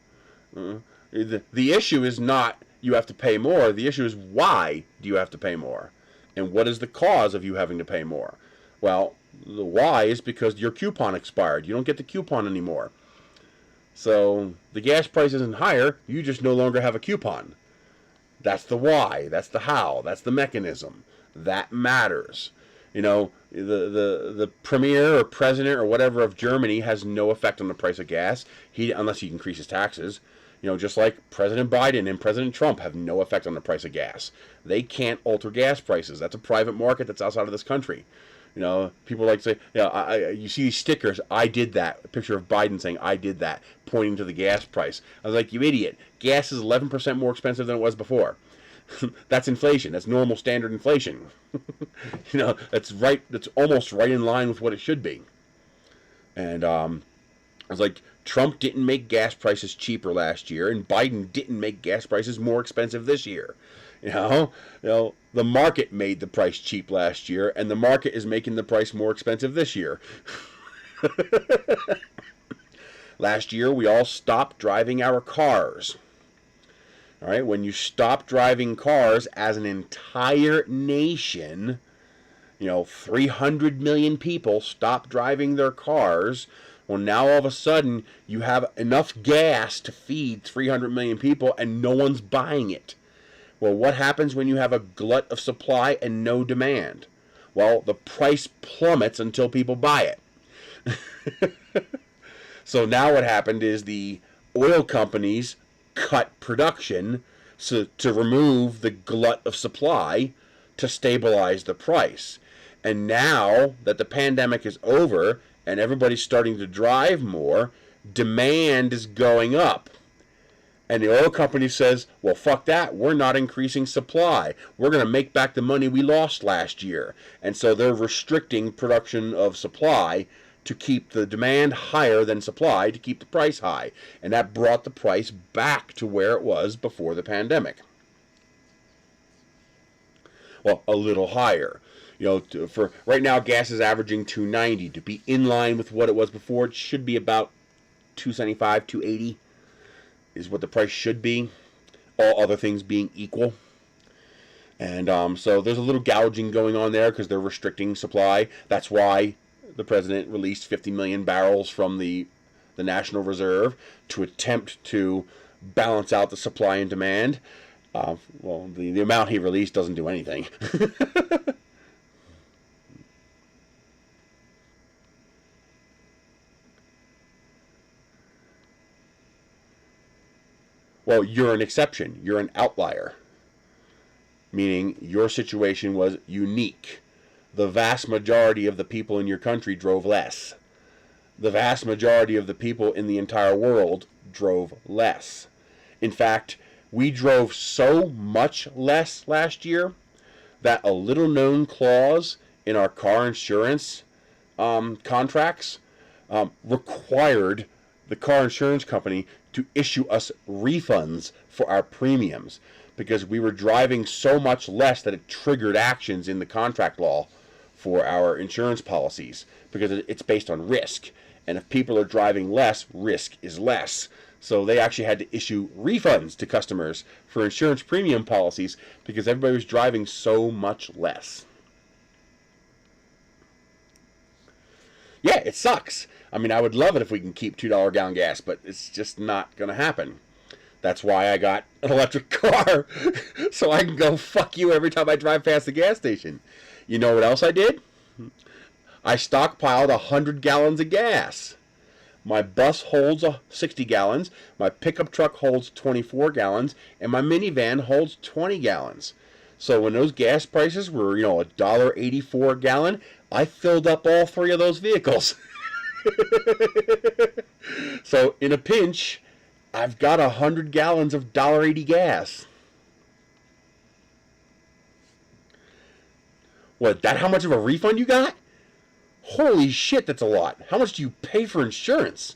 The issue is not you have to pay more. The issue is why do you have to pay more? And what is the cause of you having to pay more? Well, the why is because your coupon expired. You don't get the coupon anymore. So the gas price isn't higher, you just no longer have a coupon. That's the why, that's the how, that's the mechanism. That matters. You know, the premier or president or whatever of Germany has no effect on the price of gas, unless he increases taxes. You know, just like President Biden and President Trump have no effect on the price of gas. They can't alter gas prices. That's a private market that's outside of this country. You know, people like to say, you see these stickers, I did that. A picture of Biden saying, I did that, pointing to the gas price. I was like, you idiot. Gas is 11% more expensive than it was before. That's inflation. That's normal standard inflation. You know, that's right. That's almost right in line with what it should be. And I was like, Trump didn't make gas prices cheaper last year, and Biden didn't make gas prices more expensive this year. You know, the market made the price cheap last year, and the market is making the price more expensive this year. Last year, we all stopped driving our cars. All right, when you stop driving cars as an entire nation, 300 million people stop driving their cars. Well, now all of a sudden, you have enough gas to feed 300 million people, and no one's buying it. Well, what happens when you have a glut of supply and no demand? Well, the price plummets until people buy it. So now what happened is the oil companies cut production to remove the glut of supply to stabilize the price. And now that the pandemic is over and everybody's starting to drive more, demand is going up. And the oil company says, well, fuck that. We're not increasing supply. We're going to make back the money we lost last year. And so they're restricting production of supply to keep the demand higher than supply, to keep the price high. And that brought the price back to where it was before the pandemic. Well, a little higher. For right now, gas is averaging $2.90. To be in line with what it was before, it should be about $2.75, $2.80. Is what the price should be, all other things being equal. And so there's a little gouging going on there because they're restricting supply. That's why the president released 50 million barrels from the National Reserve to attempt to balance out the supply and demand. Well, the amount he released doesn't do anything. Well, you're an exception. You're an outlier. Meaning your situation was unique. The vast majority of the people in your country drove less. The vast majority of the people in the entire world drove less. In fact, we drove so much less last year that a little known clause in our car insurance contracts required the car insurance company to issue us refunds for our premiums because we were driving so much less that it triggered actions in the contract law for our insurance policies because it's based on risk. And if people are driving less, risk is less. So they actually had to issue refunds to customers for insurance premium policies because everybody was driving so much less. Yeah, it sucks. I mean, I would love it if we can keep $2 a gallon gas, but it's just not going to happen. That's why I got an electric car, so I can go fuck you every time I drive past the gas station. You know what else I did? I stockpiled 100 gallons of gas. My bus holds 60 gallons, my pickup truck holds 24 gallons, and my minivan holds 20 gallons. So when those gas prices were, $1.84 a gallon, I filled up all three of those vehicles. So in a pinch, I've got 100 gallons of $1.80 gas. What, that how much of a refund you got? Holy shit, that's a lot. How much do you pay for insurance?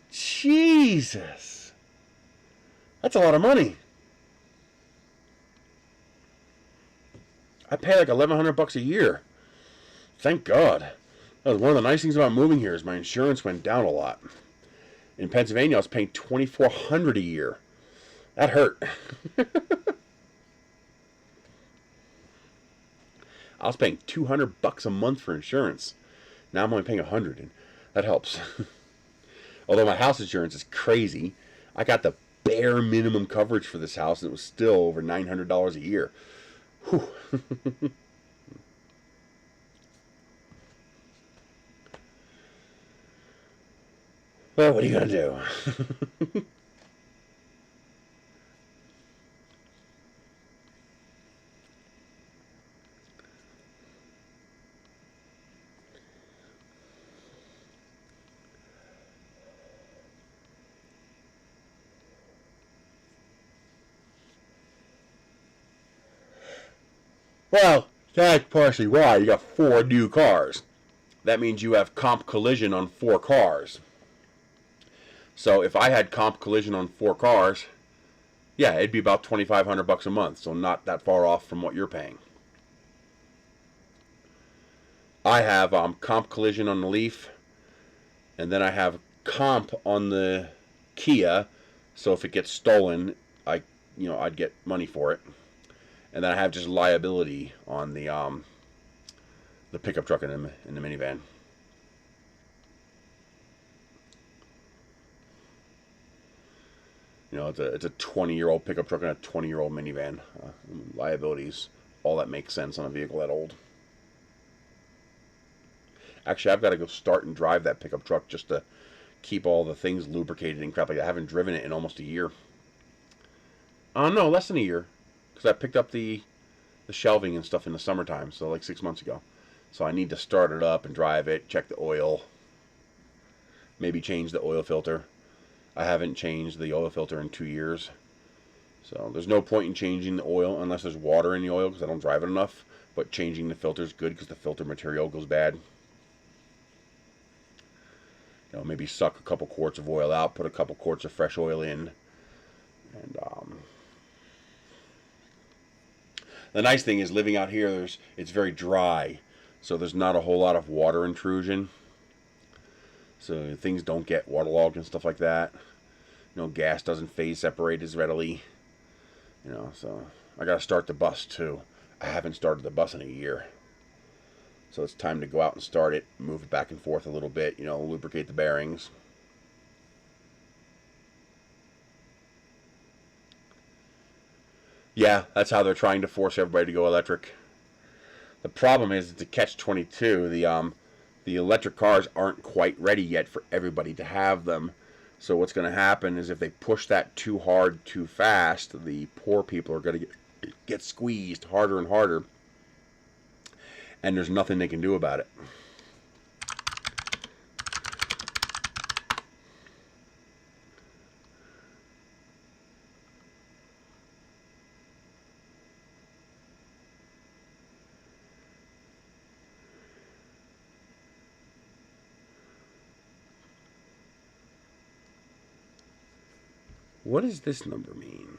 Jesus. That's a lot of money. I pay like $1,100 a year. Thank God. That was one of the nice things about moving here is my insurance went down a lot. In Pennsylvania, I was paying $2,400 a year. That hurt. I was paying $200 a month for insurance. Now I'm only paying $100, and that helps. Although my house insurance is crazy, I got the bare minimum coverage for this house, and it was still over $900 a year. Whew. Well, what are you gonna do? Well, that's partially why you got 4 new cars. That means you have comp collision on 4 cars. So if I had comp collision on 4 cars, yeah, it'd be about $2,500 a month. So not that far off from what you're paying. I have comp collision on the Leaf, and then I have comp on the Kia. So if it gets stolen, I'd get money for it. And then I have just liability on the pickup truck and the minivan. It's a 20-year-old pickup truck and a 20-year-old minivan. Liabilities, all that makes sense on a vehicle that old. Actually, I've got to go start and drive that pickup truck just to keep all the things lubricated and crap like that. I haven't driven it in almost a year. No, less than a year. Because I picked up the shelving and stuff in the summertime, so like 6 months ago. So I need to start it up and drive it, check the oil, maybe change the oil filter. I haven't changed the oil filter in 2 years. So there's no point in changing the oil unless there's water in the oil because I don't drive it enough. But changing the filter is good because the filter material goes bad. Maybe suck a couple quarts of oil out, put a couple quarts of fresh oil in. And the nice thing is living out here, it's very dry. So there's not a whole lot of water intrusion. So things don't get waterlogged and stuff like that. Gas doesn't phase separate as readily. So I got to start the bus too. I haven't started the bus in a year. So it's time to go out and start it, move it back and forth a little bit, lubricate the bearings. Yeah, that's how they're trying to force everybody to go electric. The problem is it's a catch-22. The electric cars aren't quite ready yet for everybody to have them. So what's going to happen is if they push that too hard, too fast, the poor people are going to get squeezed harder and harder. And there's nothing they can do about it. What does this number mean?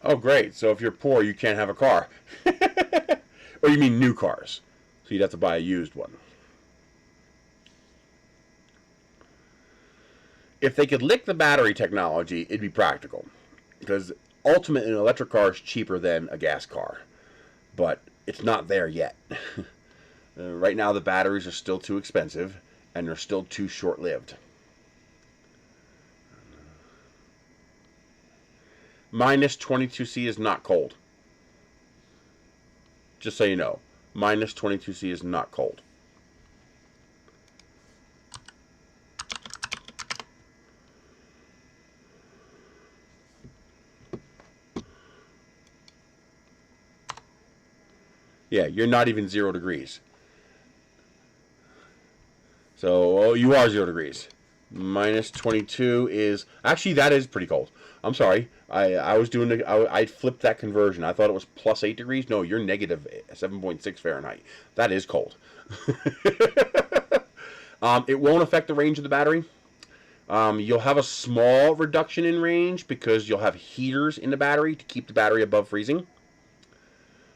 Oh, great. So if you're poor, you can't have a car. Or you mean new cars. So you'd have to buy a used one. If they could lick the battery technology, it'd be practical. Because ultimately, an electric car is cheaper than a gas car. But it's not there yet. Right now, the batteries are still too expensive, and they're still too short-lived. Minus 22C is not cold. Just so you know. Minus 22C is not cold. Yeah, you're not even 0 degrees. So, you are 0 degrees. Minus 22 is... Actually, that is pretty cold. I'm sorry. I was doing... I flipped that conversion. I thought it was plus 8 degrees. No, you're negative 7.6 Fahrenheit. That is cold. It won't affect the range of the battery. You'll have a small reduction in range because you'll have heaters in the battery to keep the battery above freezing.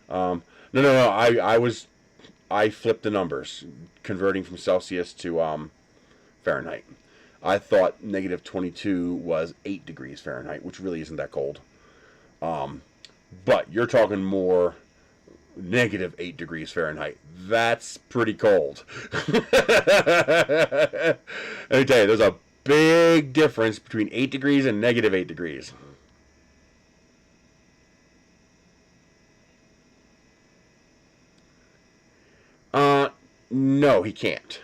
No. I flipped the numbers, converting from Celsius to Fahrenheit. I thought negative 22 was 8 degrees Fahrenheit, which really isn't that cold. But you're talking more negative 8 degrees Fahrenheit. That's pretty cold. Let me tell you, there's a big difference between 8 degrees and negative 8 degrees. No, he can't.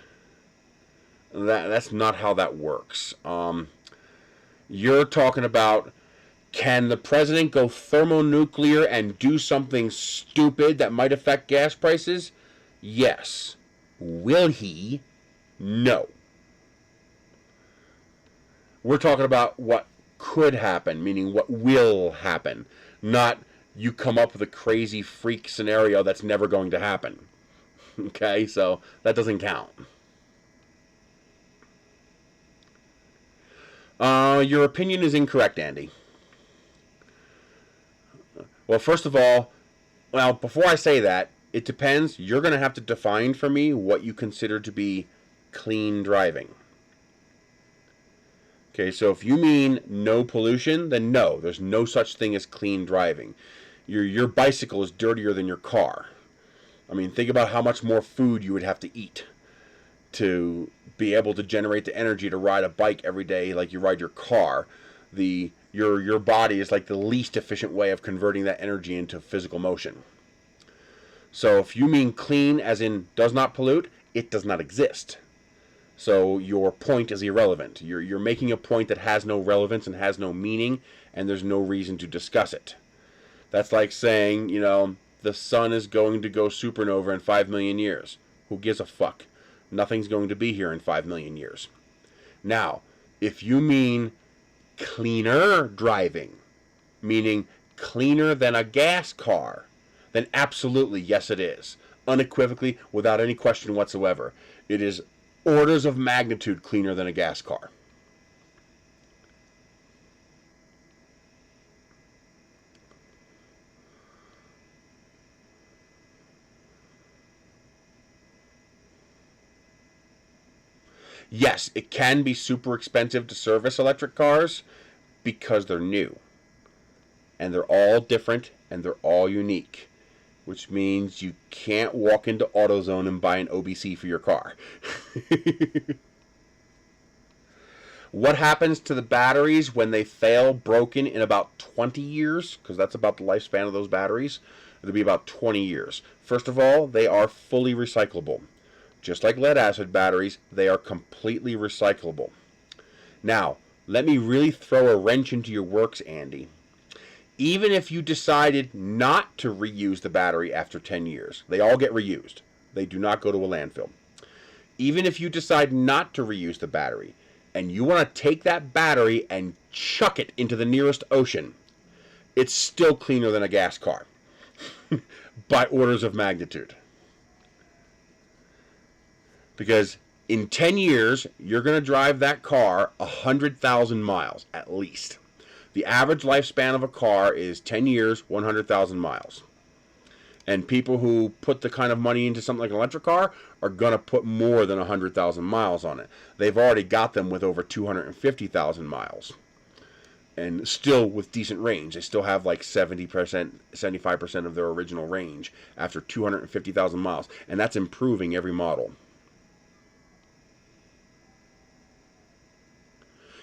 That's not how that works. You're talking about, can the president go thermonuclear and do something stupid that might affect gas prices? Yes. Will he? No. We're talking about what could happen, meaning what will happen, not you come up with a crazy freak scenario that's never going to happen. Okay, so that doesn't count. Your opinion is incorrect, Andy. Well, first of all, before I say that, it depends. You're going to have to define for me what you consider to be clean driving. Okay, so if you mean no pollution, then no, there's no such thing as clean driving. Your bicycle is dirtier than your car. I mean, think about how much more food you would have to eat to be able to generate the energy to ride a bike every day like you ride your car. Your body is like the least efficient way of converting that energy into physical motion. So if you mean clean as in does not pollute, it does not exist. So your point is irrelevant. You're making a point that has no relevance and has no meaning, and there's no reason to discuss it. That's like saying, the sun is going to go supernova in 5 million years. Who gives a fuck? Nothing's going to be here in 5 million years. Now, if you mean cleaner driving, meaning cleaner than a gas car, then absolutely, yes it is. Unequivocally, without any question whatsoever. It is orders of magnitude cleaner than a gas car. Yes, it can be super expensive to service electric cars because they're new. And they're all different and they're all unique. Which means you can't walk into AutoZone and buy an OBC for your car. What happens to the batteries when they fail broken in about 20 years? Because that's about the lifespan of those batteries. It'll be about 20 years. First of all, they are fully recyclable. Just like lead acid batteries, they are completely recyclable. Now, let me really throw a wrench into your works, Andy. Even if you decided not to reuse the battery after 10 years, they all get reused. They do not go to a landfill. Even if you decide not to reuse the battery, and you want to take that battery and chuck it into the nearest ocean, it's still cleaner than a gas car. By orders of magnitude. Because in 10 years, you're going to drive that car 100,000 miles at least. The average lifespan of a car is 10 years, 100,000 miles. And people who put the kind of money into something like an electric car are going to put more than 100,000 miles on it. They've already got them with over 250,000 miles. And still with decent range. They still have like 70%, 75% of their original range after 250,000 miles. And that's improving every model.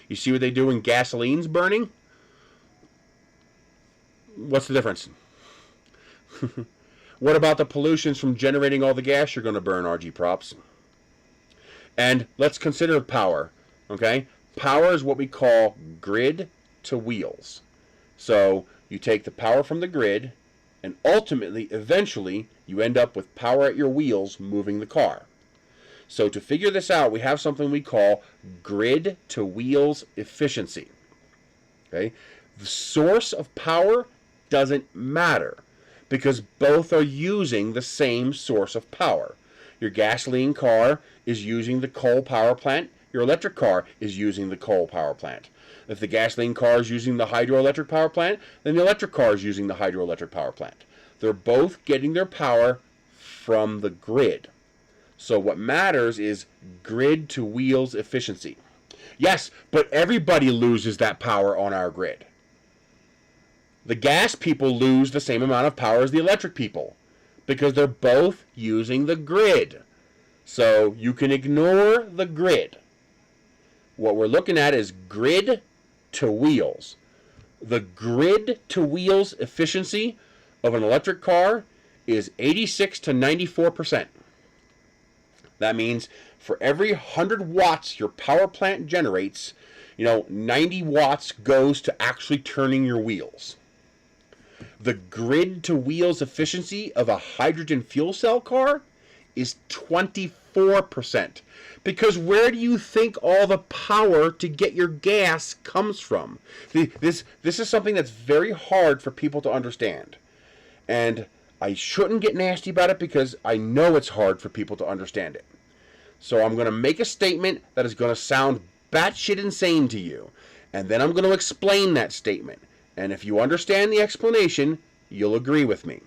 You see what they do when gasoline's burning? What's the difference? What about the pollutions from generating all the gas you're going to burn, RG props? And let's consider power, okay? Power is what we call grid to wheels. So you take the power from the grid, and ultimately, eventually, you end up with power at your wheels moving the car. So to figure this out, we have something we call grid to wheels efficiency. Okay? The source of power doesn't matter because both are using the same source of power. Your gasoline car is using the coal power plant. Your electric car is using the coal power plant. If the gasoline car is using the hydroelectric power plant, then the electric car is using the hydroelectric power plant. They're both getting their power from the grid. So what matters is grid to wheels efficiency. Yes, but everybody loses that power on our grid. The gas people lose the same amount of power as the electric people because they're both using the grid. So you can ignore the grid. What we're looking at is grid to wheels. The grid to wheels efficiency of an electric car is 86 to 94%. That means for every 100 watts your power plant generates, 90 watts goes to actually turning your wheels. The grid to wheels efficiency of a hydrogen fuel cell car is 24%. Because where do you think all the power to get your gas comes from? This is something that's very hard for people to understand. And I shouldn't get nasty about it because I know it's hard for people to understand it. So I'm going to make a statement that is going to sound batshit insane to you. And then I'm going to explain that statement. And if you understand the explanation, you'll agree with me.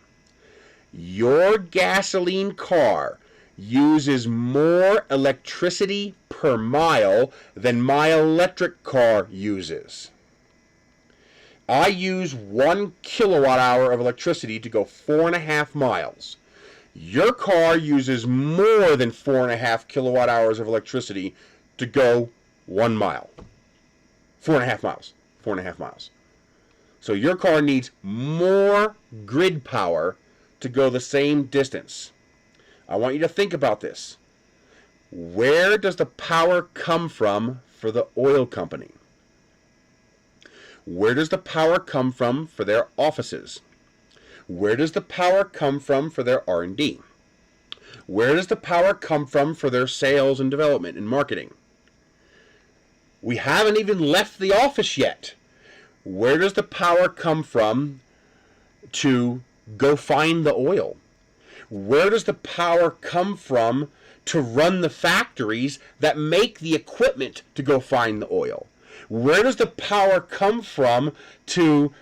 Your gasoline car uses more electricity per mile than my electric car uses. I use 1 kilowatt hour of electricity to go 4.5 miles. Your car uses more than 4.5 kilowatt hours of electricity to go 1 mile. 4.5 miles. 4.5 miles. So your car needs more grid power to go the same distance. I want you to think about this. Where does the power come from for the oil company? Where does the power come from for their offices? Where does the power come from for their R&D? Where does the power come from for their sales and development and marketing? We haven't even left the office yet. Where does the power come from to go find the oil? Where does the power come from to run the factories that make the equipment to go find the oil? Where does the power come from to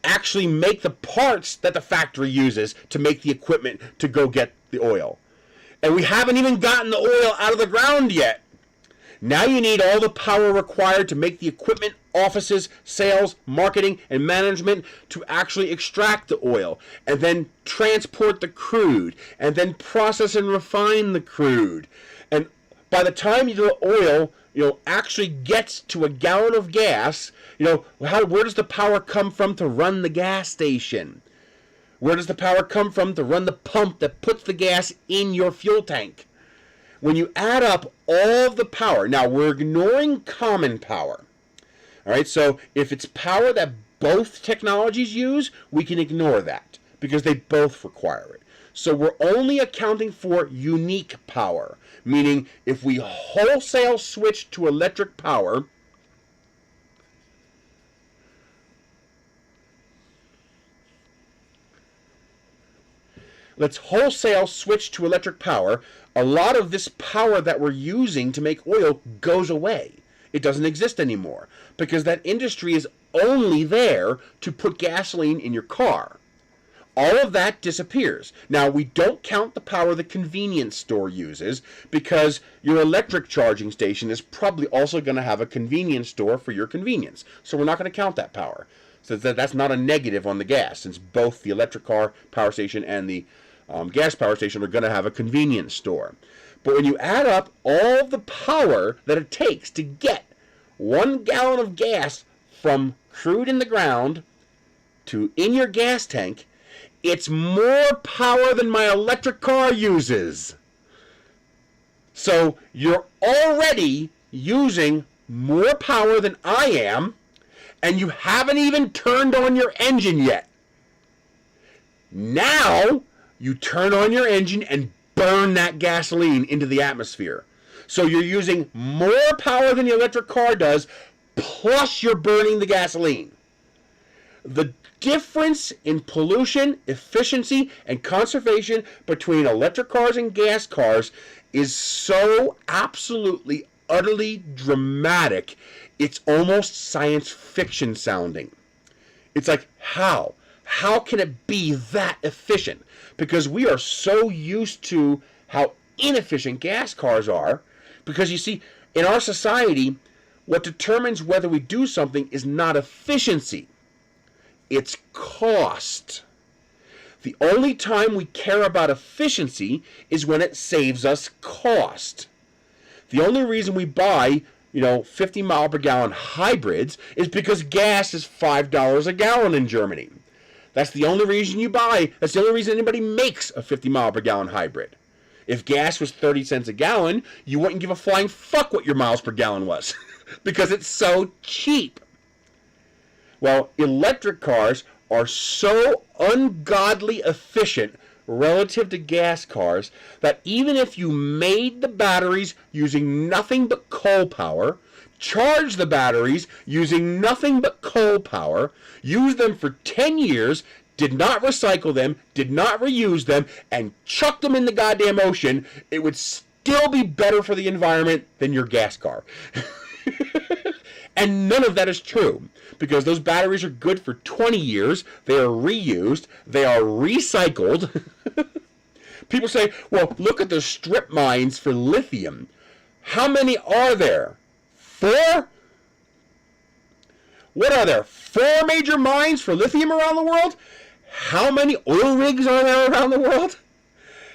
actually make the parts that the factory uses to make the equipment to go get the oil? And we haven't even gotten the oil out of the ground yet. Now you need all the power required to make the equipment, offices, sales, marketing, and management to actually extract the oil, and then transport the crude, and then process and refine the crude. And by the time the oil, actually gets to a gallon of gas, where does the power come from to run the gas station? Where does the power come from to run the pump that puts the gas in your fuel tank? When you add up all of the power, now we're ignoring common power. All right, so if it's power that both technologies use, we can ignore that because they both require it. So we're only accounting for unique power, meaning if we wholesale switch to electric power, let's wholesale switch to electric power. A lot of this power that we're using to make oil goes away. It doesn't exist anymore because that industry is only there to put gasoline in your car. All of that disappears. Now, we don't count the power the convenience store uses because your electric charging station is probably also going to have a convenience store for your convenience. So we're not going to count that power. So that's not a negative on the gas, since both the electric car power station and the gas power station are going to have a convenience store. But when you add up all the power that it takes to get 1 gallon of gas from crude in the ground to in your gas tank, it's more power than my electric car uses. So you're already using more power than I am, and you haven't even turned on your engine yet. Now, you turn on your engine and burn that gasoline into the atmosphere. So you're using more power than the electric car does, plus you're burning the gasoline. The difference in pollution, efficiency, and conservation between electric cars and gas cars is so absolutely, utterly dramatic, it's almost science fiction sounding. It's like, how? How can it be that efficient? Because we are so used to how inefficient gas cars are. Because you see, in our society, what determines whether we do something is not efficiency. It's cost. The only time we care about efficiency is when it saves us cost. The only reason we buy, 50 mile per gallon hybrids is because gas is $5 a gallon in Germany. That's the only reason you buy. That's the only reason anybody makes a 50 mile per gallon hybrid. If gas was 30 cents a gallon, you wouldn't give a flying fuck what your miles per gallon was because it's so cheap. Well, electric cars are so ungodly efficient relative to gas cars that even if you made the batteries using nothing but coal power, charge the batteries using nothing but coal power, use them for 10 years, did not recycle them, did not reuse them, and chucked them in the goddamn ocean, it would still be better for the environment than your gas car. And none of that is true, because those batteries are good for 20 years, they are reused, they are recycled. People say, well, look at the strip mines for lithium. How many are there? 4? What are there? 4 major mines for lithium around the world? How many oil rigs are there around the world?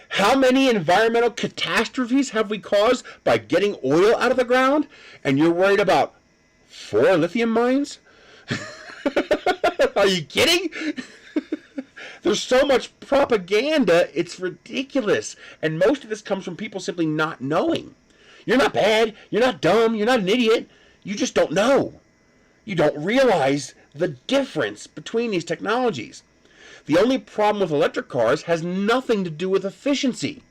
How many environmental catastrophes have we caused by getting oil out of the ground? And you're worried about 4 lithium mines? Are you kidding? There's so much propaganda, it's ridiculous. And most of this comes from people simply not knowing. You're not bad, you're not dumb, you're not an idiot. You just don't know. You don't realize the difference between these technologies. The only problem with electric cars has nothing to do with efficiency.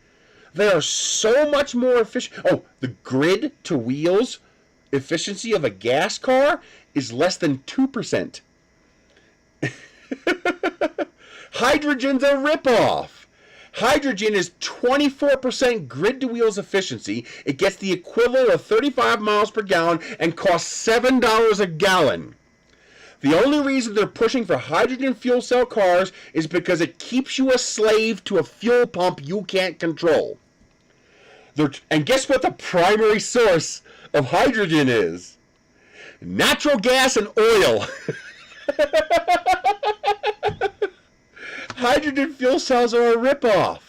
They are so much more efficient. Oh, the grid to wheels efficiency of a gas car is less than 2%. Hydrogen's a ripoff. Hydrogen is 24% grid to wheels efficiency. It gets the equivalent of 35 miles per gallon and costs $7 a gallon. The only reason they're pushing for hydrogen fuel cell cars is because it keeps you a slave to a fuel pump you can't control. And guess what the primary source of hydrogen is? Natural gas and oil. Hydrogen fuel cells are a ripoff.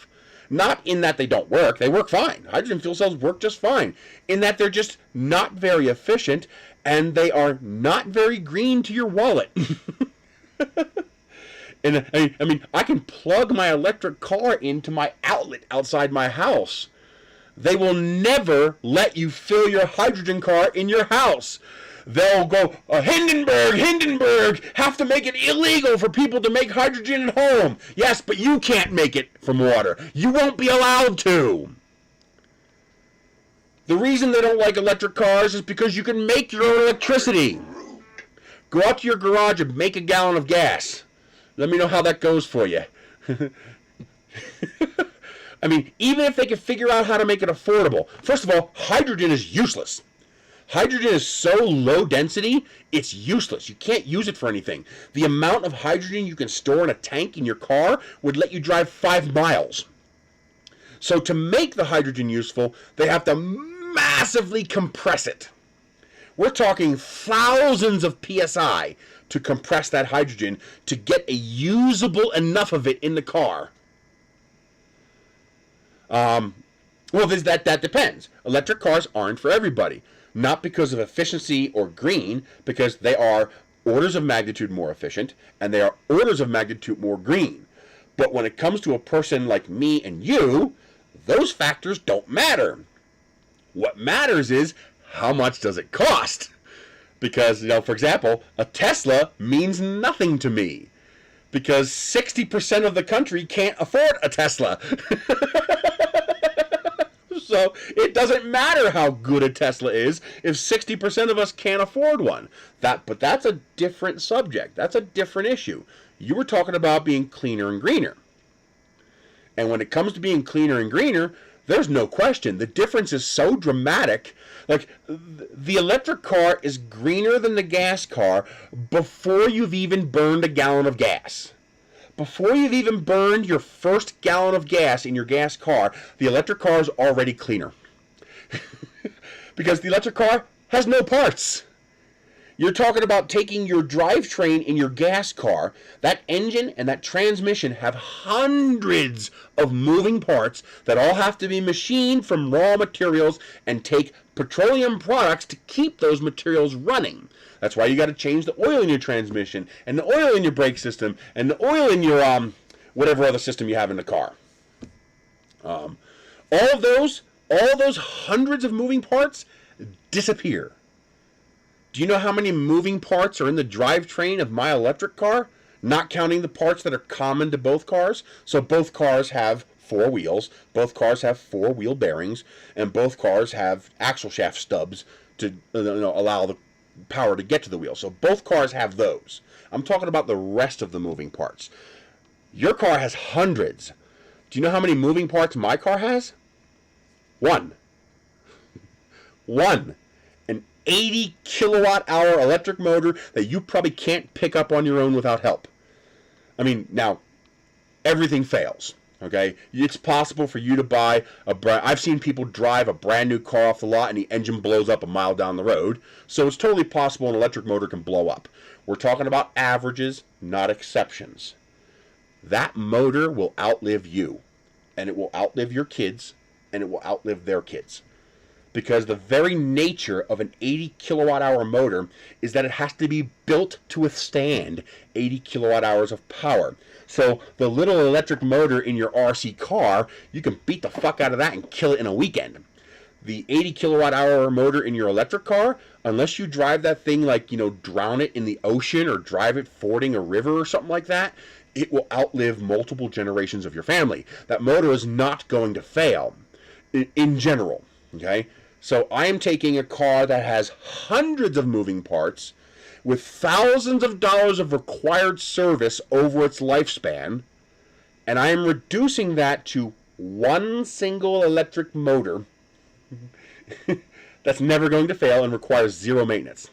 Not in that they don't work. They work fine. Hydrogen fuel cells work just fine. In that they're just not very efficient and they are not very green to your wallet. And I mean, I can plug my electric car into my outlet outside my house. They will never let you fill your hydrogen car in your house. They'll go, Hindenburg, have to make it illegal for people to make hydrogen at home. Yes, but you can't make it from water. You won't be allowed to. The reason they don't like electric cars is because you can make your own electricity. Go out to your garage and make a gallon of gas. Let me know how that goes for you. I mean, even if they could figure out how to make it affordable. First of all, hydrogen is useless. Hydrogen is so low density, it's useless. You can't use it for anything. The amount of hydrogen you can store in a tank in your car would let you drive 5 miles. So to make the hydrogen useful, they have to massively compress it. We're talking thousands of PSI to compress that hydrogen to get a usable enough of it in the car. Well, that depends. Electric cars aren't for everybody. Not because of efficiency or green, because they are orders of magnitude more efficient, and they are orders of magnitude more green. But when it comes to a person like me and you, those factors don't matter. What matters is, how much does it cost? Because, for example, a Tesla means nothing to me. Because 60% of the country can't afford a Tesla. So it doesn't matter how good a Tesla is if 60% of us can't afford one. But that's a different subject. That's a different issue. You were talking about being cleaner and greener. And when it comes to being cleaner and greener, there's no question. The difference is so dramatic. Like, the electric car is greener than the gas car before you've even burned a gallon of gas. Before you've even burned your first gallon of gas in your gas car, the electric car is already cleaner. Because the electric car has no parts. You're talking about taking your drivetrain in your gas car. That engine and that transmission have hundreds of moving parts that all have to be machined from raw materials and take petroleum products to keep those materials running. That's why you got to change the oil in your transmission and the oil in your brake system and the oil in your whatever other system you have in the car. All those hundreds of moving parts disappear. Do you know how many moving parts are in the drivetrain of my electric car? Not counting the parts that are common to both cars. So both cars have 4 wheels, both cars have 4 wheel bearings, and both cars have axle shaft stubs to allow the power to get to the wheel. So both cars have those. I'm talking about the rest of the moving parts. Your car has hundreds. Do you know how many moving parts my car has? 1. 1. An 80 kilowatt hour electric motor that you probably can't pick up on your own without help. I mean, now, everything fails. Okay, it's possible for you to buy I've seen people drive a brand new car off the lot and the engine blows up a mile down the road. So it's totally possible an electric motor can blow up. We're talking about averages, not exceptions. That motor will outlive you, and it will outlive your kids, and it will outlive their kids. Because the very nature of an 80 kilowatt hour motor is that it has to be built to withstand 80 kilowatt hours of power. So the little electric motor in your RC car, you can beat the fuck out of that and kill it in a weekend. The 80 kilowatt hour motor in your electric car, unless you drive that thing like, drown it in the ocean or drive it fording a river or something like that, it will outlive multiple generations of your family. That motor is not going to fail in general, okay? So I am taking a car that has hundreds of moving parts with thousands of dollars of required service over its lifespan, and I am reducing that to one single electric motor that's never going to fail and requires zero maintenance.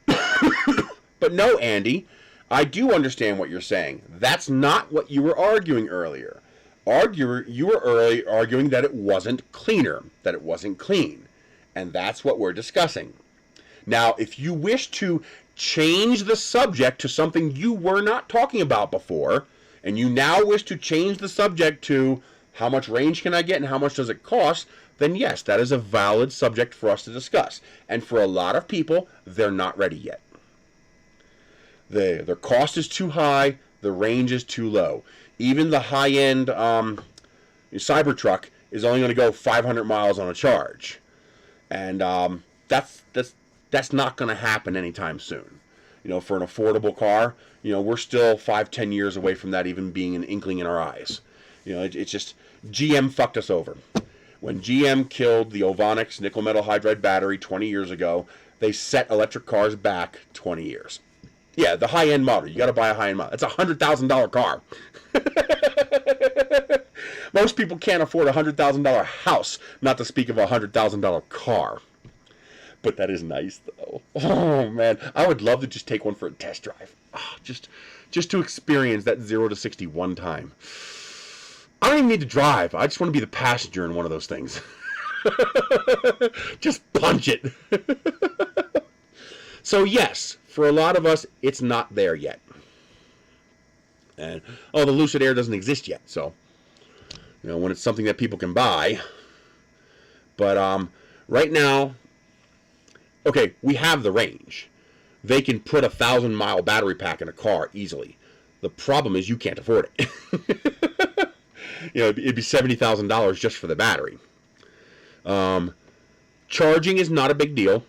But no, Andy, I do understand what you're saying. That's not what you were arguing earlier. You were arguing that it wasn't cleaner, that it wasn't clean. And that's what we're discussing. Now, if you wish to change the subject to something you were not talking about before, and you now wish to change the subject to how much range can I get and how much does it cost, then yes, that is a valid subject for us to discuss. And for a lot of people, they're not ready yet. Their cost is too high, the range is too low. Even the high-end Cybertruck is only going to go 500 miles on a charge. And that's not going to happen anytime soon. For an affordable car, we're still 5-10 years away from that even being an inkling in our eyes. It's just GM fucked us over. When GM killed the Ovonix nickel metal hydride battery 20 years ago, they set electric cars back 20 years. Yeah, the high-end model. You got to buy a high-end model. It's a $100,000 car. Most people can't afford a $100,000 house, not to speak of a $100,000 car. But that is nice, though. Oh, man. I would love to just take one for a test drive. Oh, just to experience that 0 to 60 one time. I don't even need to drive. I just want to be the passenger in one of those things. Just punch it. So, yes, for a lot of us, it's not there yet. And, the Lucid Air doesn't exist yet. So, when it's something that people can buy. But right now, okay, we have the range. They can put a 1,000-mile battery pack in a car easily. The problem is you can't afford it. It'd be $70,000 just for the battery. Charging is not a big deal.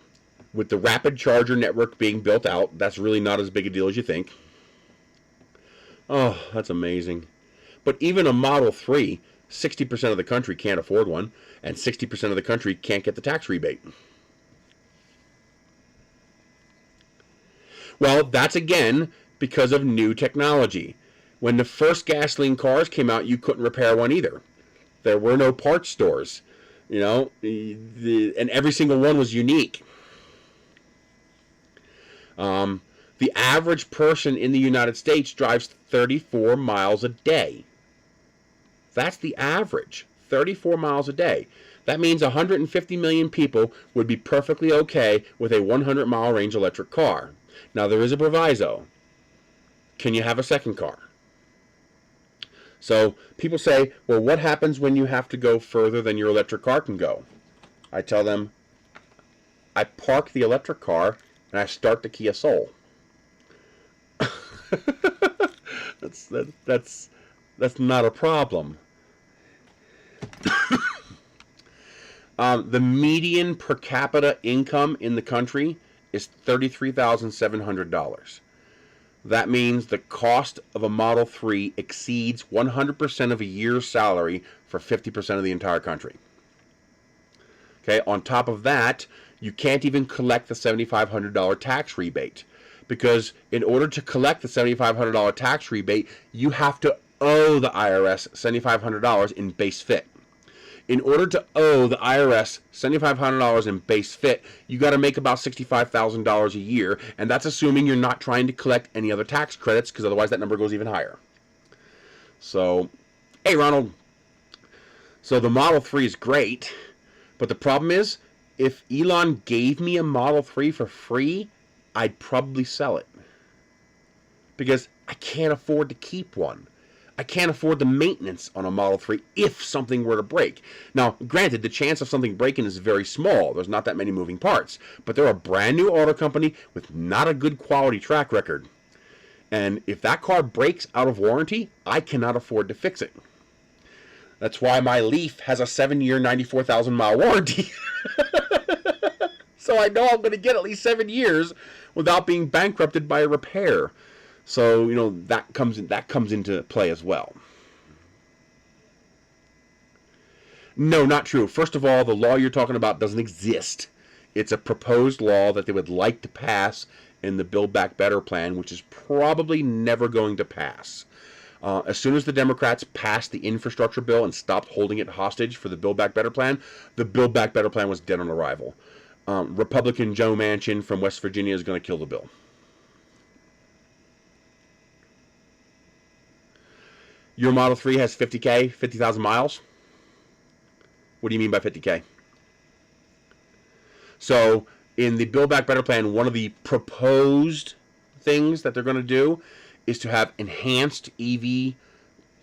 With the rapid charger network being built out, that's really not as big a deal as you think. Oh, that's amazing. But even a Model 3, 60% of the country can't afford one, and 60% of the country can't get the tax rebate. Well, that's again because of new technology. When the first gasoline cars came out, you couldn't repair one either. There were no parts stores, and every single one was unique. The average person in the United States drives 34 miles a day. That's the average, 34 miles a day. That means 150 million people would be perfectly okay with a 100-mile range electric car. Now, there is a proviso. Can you have a second car? So people say, well, what happens when you have to go further than your electric car can go? I tell them, I park the electric car and I start the Kia Soul. That's not a problem. The median per capita income in the country is $33,700. That means the cost of a Model 3 exceeds 100% of a year's salary for 50% of the entire country. Okay, on top of that, you can't even collect the $7,500 tax rebate, because in order to collect the $7,500 tax rebate, you have to owe the IRS $7,500 in base fit. In order to owe the IRS $7,500 in base fit, you got to make about $65,000 a year, and that's assuming you're not trying to collect any other tax credits, because otherwise that number goes even higher. So, hey Ronald, so the Model 3 is great, but the problem is, if Elon gave me a Model 3 for free, I'd probably sell it, because I can't afford to keep one. I can't afford the maintenance on a Model 3 if something were to break. Now, granted, the chance of something breaking is very small. There's not that many moving parts. But they're a brand new auto company with not a good quality track record. And if that car breaks out of warranty, I cannot afford to fix it. That's why my Leaf has a 7-year, 94,000-mile warranty. So I know I'm going to get at least 7 years without being bankrupted by a repair. So, that comes into play as well. No, not true. First of all, the law you're talking about doesn't exist. It's a proposed law that they would like to pass in the Build Back Better plan, which is probably never going to pass. As soon as the Democrats passed the infrastructure bill and stopped holding it hostage for the Build Back Better plan, the Build Back Better plan was dead on arrival. Republican Joe Manchin from West Virginia is going to kill the bill. Your Model 3 has 50K, 50,000 miles. What do you mean by 50K? So, in the Build Back Better plan, one of the proposed things that they're going to do is to have enhanced EV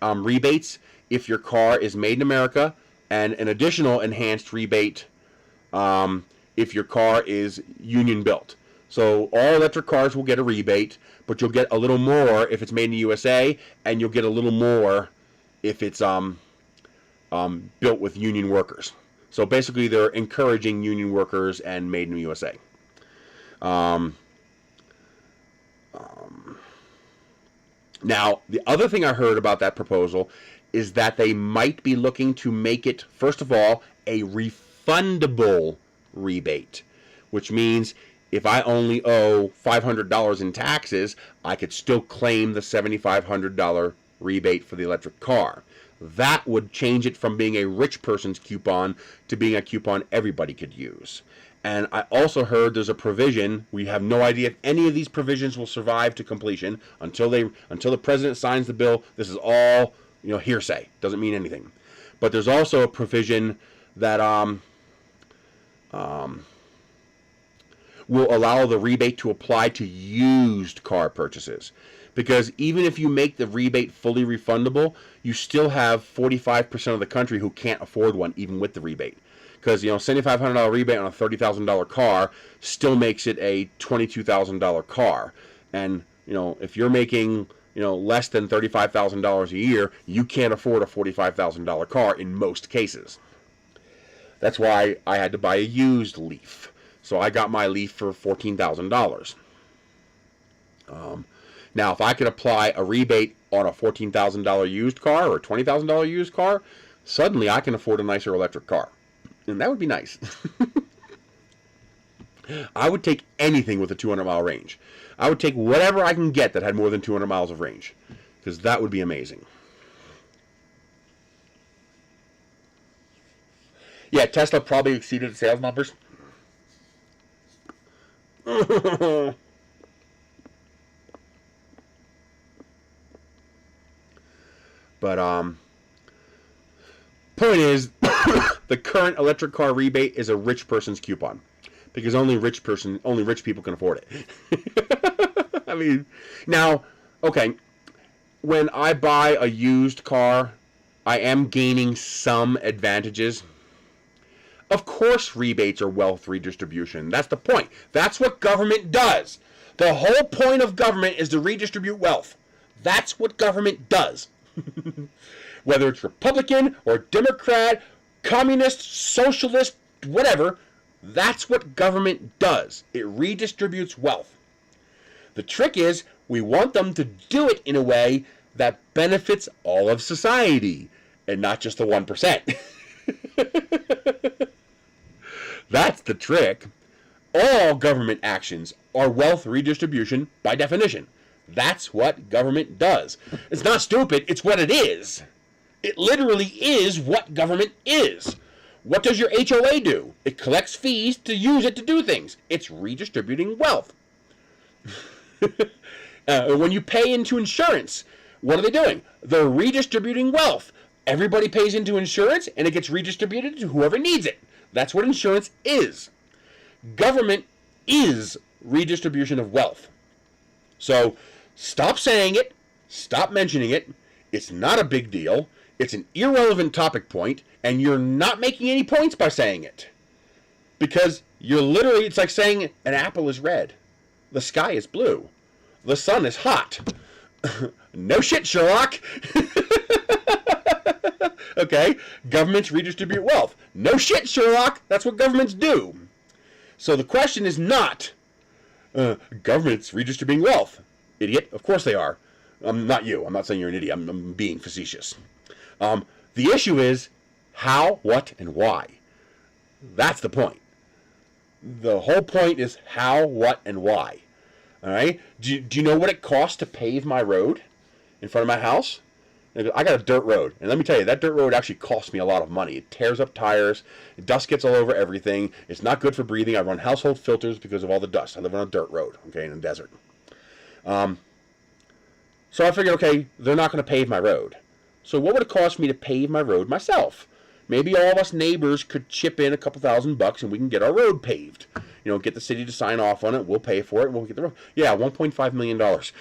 rebates if your car is made in America, and an additional enhanced rebate if your car is union built. So all electric cars will get a rebate, but you'll get a little more if it's made in the USA, and you'll get a little more if it's built with union workers. So basically, they're encouraging union workers and made in the USA. Now, the other thing I heard about that proposal is that they might be looking to make it, first of all, a refundable rebate, which means if I only owe $500 in taxes, I could still claim the $7,500 rebate for the electric car. That would change it from being a rich person's coupon to being a coupon everybody could use. And I also heard there's a provision, we have no idea if any of these provisions will survive to completion until the president signs the bill. This is all, hearsay. Doesn't mean anything. But there's also a provision that will allow the rebate to apply to used car purchases. Because even if you make the rebate fully refundable, you still have 45% of the country who can't afford one, even with the rebate. Because, $7,500 rebate on a $30,000 car still makes it a $22,000 car. And, if you're making, less than $35,000 a year, you can't afford a $45,000 car in most cases. That's why I had to buy a used Leaf. So I got my Leaf for $14,000. Now, if I could apply a rebate on a $14,000 used car or a $20,000 used car, suddenly I can afford a nicer electric car. And that would be nice. I would take anything with a 200-mile range. I would take whatever I can get that had more than 200 miles of range, because that would be amazing. Yeah, Tesla probably exceeded its sales numbers. But point is, the current electric car rebate is a rich person's coupon, because only rich people can afford it. I mean, now, okay, when I buy a used car, I am gaining some advantages. Of course, rebates are wealth redistribution. That's the point. That's what government does. The whole point of government is to redistribute wealth. That's what government does. Whether it's Republican or Democrat, communist, socialist, whatever, that's what government does. It redistributes wealth. The trick is, we want them to do it in a way that benefits all of society, and not just the 1%. That's the trick. All government actions are wealth redistribution by definition. That's what government does. It's not stupid, it's what it is. It literally is what government is. What does your HOA do? It collects fees to use it to do things. It's redistributing wealth. When you pay into insurance, what are they doing? They're redistributing wealth. Everybody pays into insurance, and it gets redistributed to whoever needs it. That's what insurance is. Government is redistribution of wealth. So, stop saying it. Stop mentioning it. It's not a big deal. It's an irrelevant topic point, and you're not making any points by saying it. Because you're literally, it's like saying an apple is red. The sky is blue. The sun is hot. No shit, Sherlock. Okay? Governments redistribute wealth. No shit, Sherlock. That's what governments do. So the question is not, governments redistributing wealth. Idiot. Of course they are. Not you. I'm not saying you're an idiot. I'm being facetious. The issue is how, what, and why. That's the point. The whole point is how, what, and why. All right? Do you know what it costs to pave my road in front of my house? I got a dirt road, and let me tell you, that dirt road actually costs me a lot of money. It tears up tires, dust gets all over everything. It's not good for breathing. I run household filters because of all the dust. I live on a dirt road, okay, in the desert. So I figured, okay, they're not going to pave my road. So what would it cost me to pave my road myself? Maybe all of us neighbors could chip in a couple $1,000 and we can get our road paved. You know, get the city to sign off on it. We'll pay for it. And we'll get the road. Yeah, $1.5 million. I was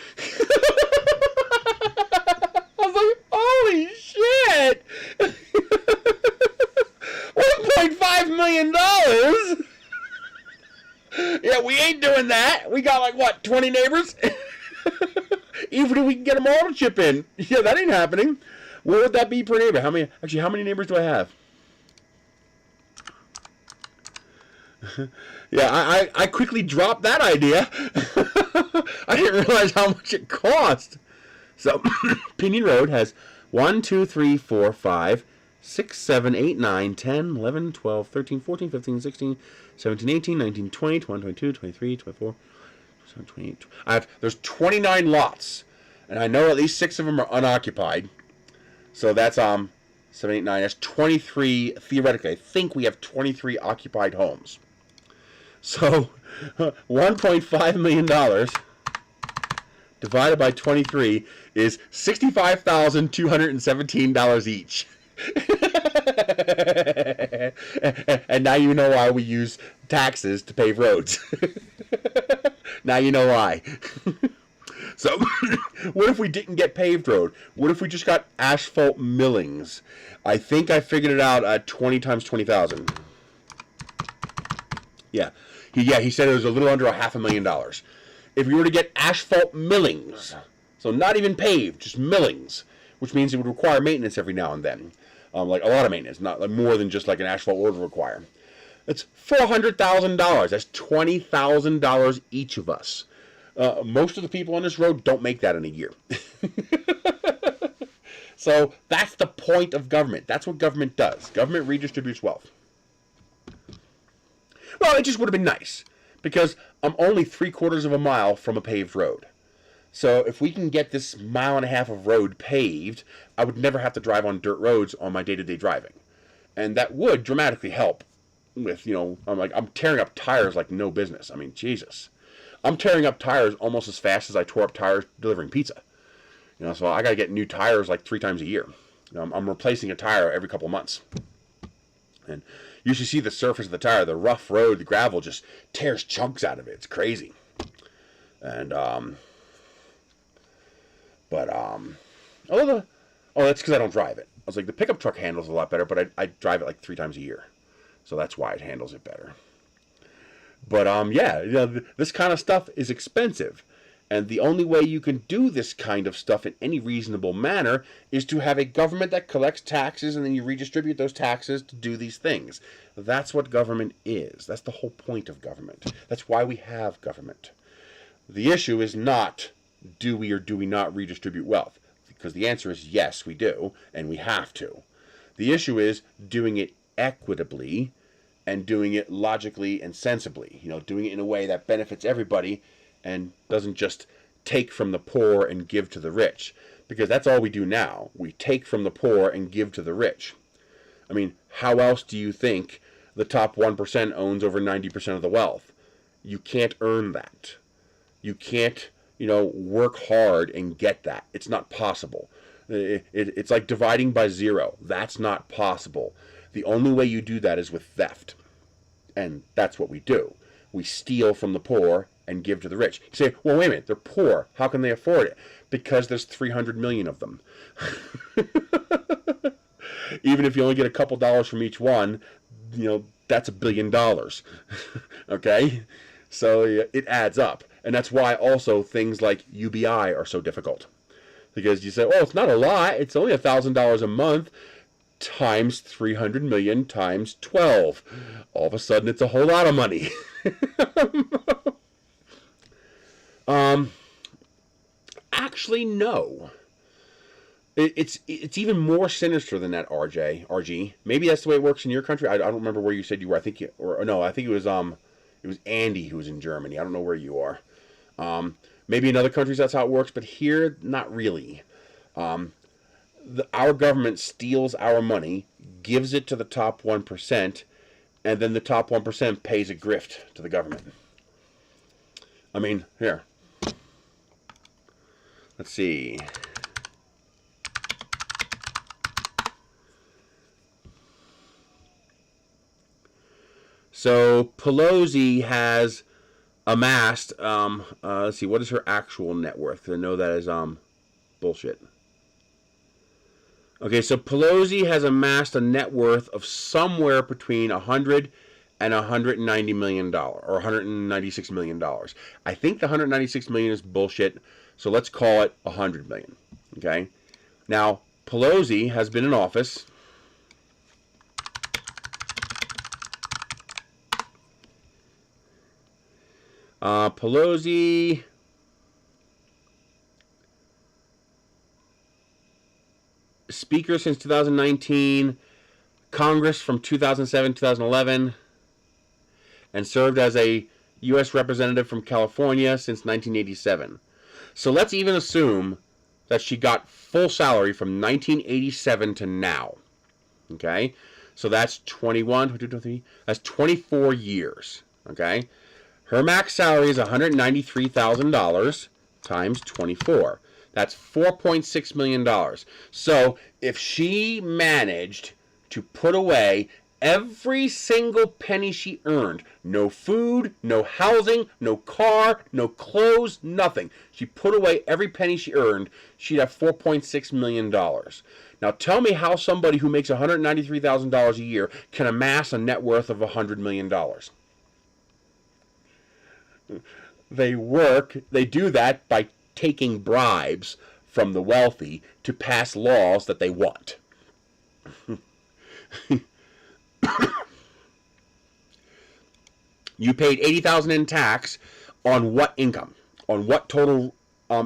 like, holy shit! $1.5 million? Yeah, we ain't doing that. We got like, what, 20 neighbors? Even if we can get them all to chip in. Yeah, that ain't happening. What would that be per neighbor? How many neighbors do I have? Yeah, I quickly dropped that idea. I didn't realize how much it cost. So, Pinion Road has 1, 2, 3, 4, 5, 6, 7, 8, 9, 10, 11, 12, 13, 14, 15, 16, 17, 18, 19, 20, 21, 22, 23, 24, 28. There's 29 lots, and I know at least 6 of them are unoccupied. So that's 7, 8, 9. That's 23 theoretically. I think we have 23 occupied homes. So $1.5 million divided by 23 is $65,217 each. And now you know why we use taxes to pave roads. Now you know why. So, what if we didn't get paved road? What if we just got asphalt millings? I think I figured it out at 20 times 20,000. Yeah. He said it was a little under $500,000. If we were to get asphalt millings, so not even paved, just millings, which means it would require maintenance every now and then. Like a lot of maintenance, not like more than just like an asphalt road would require. It's $400,000. That's $20,000 each of us. Most of the people on this road don't make that in a year. So that's the point of government. That's what government does. Government redistributes wealth. Well, it just would have been nice, because I'm only 3/4 of a mile from a paved road. So if we can get this 1.5 miles of road paved, I would never have to drive on dirt roads on my day-to-day driving. And that would dramatically help with, I'm tearing up tires like no business. I mean, Jesus. I'm tearing up tires almost as fast as I tore up tires delivering pizza. So I got to get new tires like 3 times a year. I'm replacing a tire every couple months. And you should see the surface of the tire. The rough road, the gravel just tears chunks out of it. It's crazy. And, oh, that's because I don't drive it. I was like, the pickup truck handles a lot better, but I drive it like 3 times a year. So that's why it handles it better. But, yeah, this kind of stuff is expensive. And the only way you can do this kind of stuff in any reasonable manner is to have a government that collects taxes, and then you redistribute those taxes to do these things. That's what government is. That's the whole point of government. That's why we have government. The issue is not, do we or do we not redistribute wealth? Because the answer is yes, we do, and we have to. The issue is doing it equitably and doing it logically and sensibly. Doing it in a way that benefits everybody and doesn't just take from the poor and give to the rich. Because that's all we do now. We take from the poor and give to the rich. I mean, how else do you think the top 1% owns over 90% of the wealth? You can't earn that. You can't, work hard and get that. It's not possible. It's like dividing by 0. That's not possible. The only way you do that is with theft. And that's what we do. We steal from the poor and give to the rich. You say, well, wait a minute, they're poor. How can they afford it? Because there's 300 million of them. Even if you only get a couple dollars from each one, that's $1 billion. Okay? So it adds up. And that's why also things like UBI are so difficult. Because you say, oh, it's not a lot. It's only $1,000 a month times 300 million times 12. All of a sudden, it's a whole lot of money. Actually, no. It's even more sinister than that, RG. Maybe that's the way it works in your country. I don't remember where you said you were. I think it was Andy who was in Germany. I don't know where you are. Maybe in other countries that's how it works, but here, not really. Our government steals our money, gives it to the top 1%, and then the top 1% pays a grift to the government. I mean, here. Let's see. So Pelosi has amassed, let's see, what is her actual net worth? I know that is bullshit. Okay, so Pelosi has amassed a net worth of somewhere between $100 and $190 million, or $196 million. I think the $196 million is bullshit, so let's call it $100 million. Okay? Now, Pelosi has been in office Pelosi Speaker since 2019, Congress from 2007 2011, and served as a U.S. representative from California since 1987. So let's even assume that she got full salary from 1987 to now. Okay? So that's 21, 22, 23, that's 24 years. Okay? Her max salary is $193,000 times 24. That's $4.6 million. So if she managed to put away every single penny she earned, no food, no housing, no car, no clothes, nothing. She put away every penny she earned, she'd have $4.6 million. Now tell me how somebody who makes $193,000 a year can amass a net worth of $100 million. They do that by taking bribes from the wealthy to pass laws that they want. You paid $80,000 in tax on what income? on what total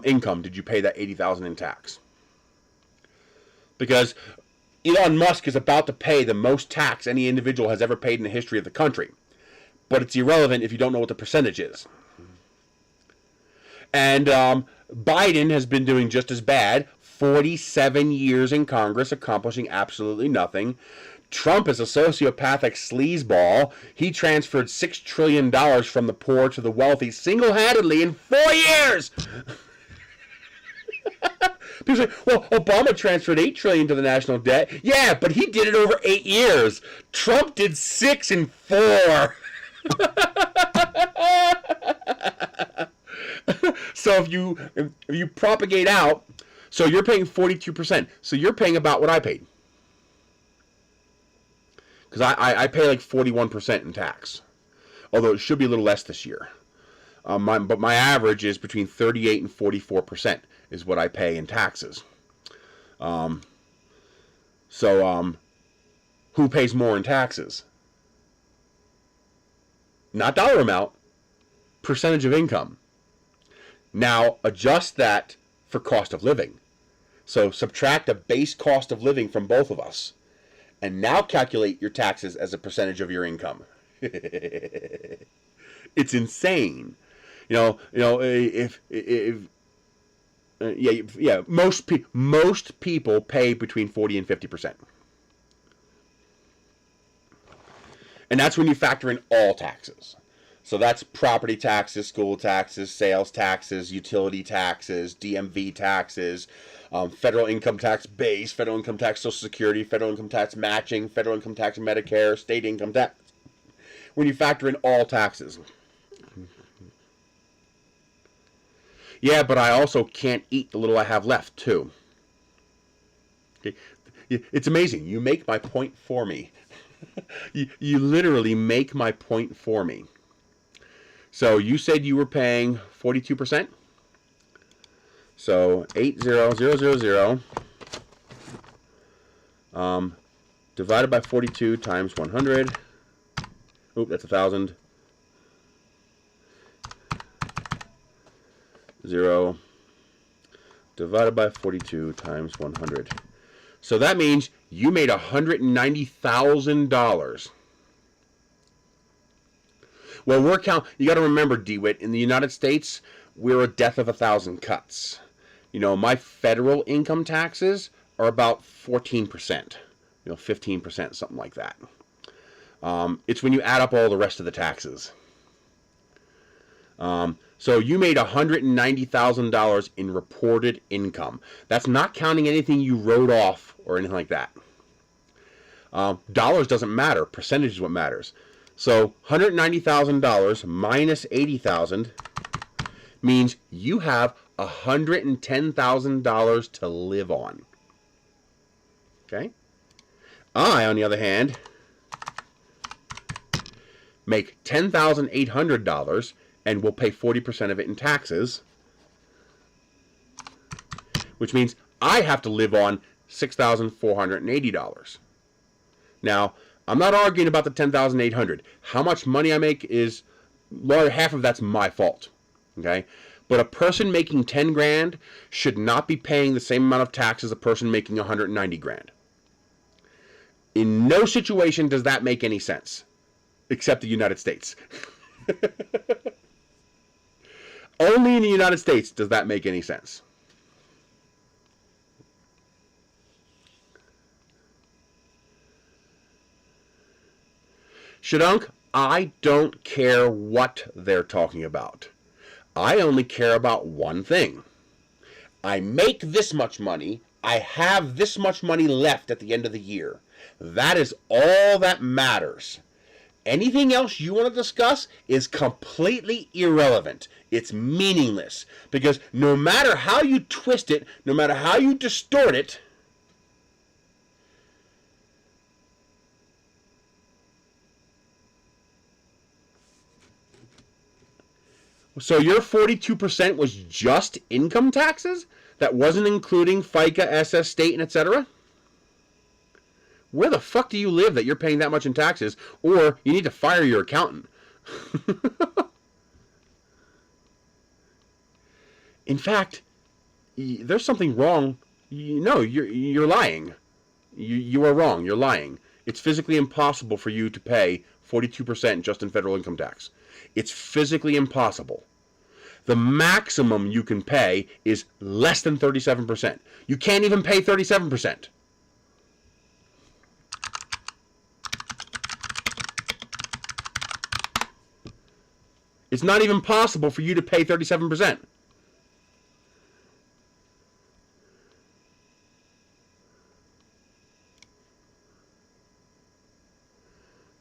income did you pay that $80,000 in tax? Because Elon Musk is about to pay the most tax any individual has ever paid in the history of the country. But it's irrelevant if you don't know what the percentage is. And Biden has been doing just as bad. 47 years in Congress, accomplishing absolutely nothing. Trump is a sociopathic sleazeball. He transferred $6 trillion from the poor to the wealthy single-handedly in 4 years. People say, well, Obama transferred $8 trillion to the national debt. Yeah, but he did it over 8 years. Trump did 6 in 4. So if you propagate out, so you're paying 42%. So you're paying about what I paid. Because I pay like 41% in tax. Although it should be a little less this year. But my average is between 38 and 44% is what I pay in taxes. Who pays more in taxes? Not dollar amount, percentage of income. Now adjust that for cost of living. So subtract a base cost of living from both of us. And now calculate your taxes as a percentage of your income. It's insane. Most people pay between 40 and 50%. And that's when you factor in all taxes. So that's property taxes, school taxes, sales taxes, utility taxes, DMV taxes, federal income tax base, federal income tax Social Security, federal income tax matching, federal income tax Medicare, state income tax. When you factor in all taxes. Yeah, but I also can't eat the little I have left, too. Okay? It's amazing. You make my point for me. You literally make my point for me. So you said you were paying 42%? So 80000 divided by 42 times 100. Oop, that's 1,000. 0 divided by 42 times 100. So that means you made $190,000. Well, you got to remember, DeWitt, in the United States, we're a death of 1,000 cuts. My federal income taxes are about 14%, 15%, something like that. It's when you add up all the rest of the taxes. So you made $190,000 in reported income. That's not counting anything you wrote off or anything like that. Dollars doesn't matter. Percentage is what matters. So $190,000 minus $80,000 means you have $110,000 to live on. Okay? I, on the other hand, make $10,800 and will pay 40% of it in taxes, which means I have to live on $6,480. Now, I'm not arguing about the $10,800. How much money I make is half of that's my fault. Okay? But a person making 10 grand should not be paying the same amount of tax as a person making 190 grand. In no situation does that make any sense, except the United States. Only in the United States does that make any sense. Shadunk, I don't care what they're talking about. I only care about one thing. I make this much money. I have this much money left at the end of the year. That is all that matters. Anything else you want to discuss is completely irrelevant. It's meaningless. Because no matter how you twist it, no matter how you distort it, so your 42% was just income taxes? That wasn't including FICA, SS, state, and etc.? Where the fuck do you live that you're paying that much in taxes? Or you need to fire your accountant. In fact, there's something wrong. No, you're lying. You are wrong. You're lying. It's physically impossible for you to pay 42% just in federal income tax. It's physically impossible. The maximum you can pay is less than 37%. You can't even pay 37%. It's not even possible for you to pay 37%.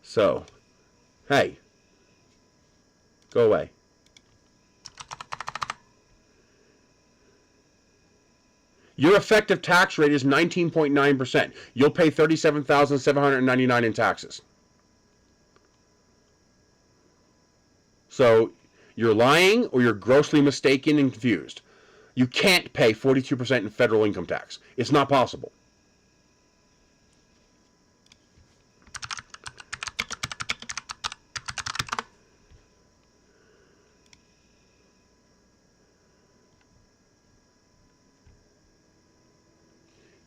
So, hey, go away. Your effective tax rate is 19.9%. You'll pay $37,799 in taxes. So, you're lying or you're grossly mistaken and confused. You can't pay 42% in federal income tax. It's not possible.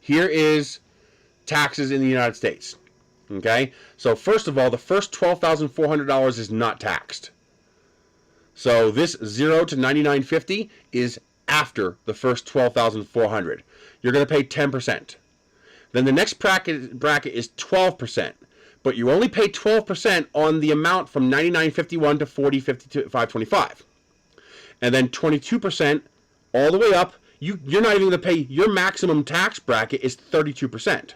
Here is taxes in the United States. Okay? So first of all, the first $12,400 is not taxed. So this 0 to $99.50 is after the first $12,400. You're going to pay 10%. Then the next bracket is 12%. But you only pay 12% on the amount from $99.51 to $40.55. And then 22% all the way up. You're not even going to pay, your maximum tax bracket is 32%.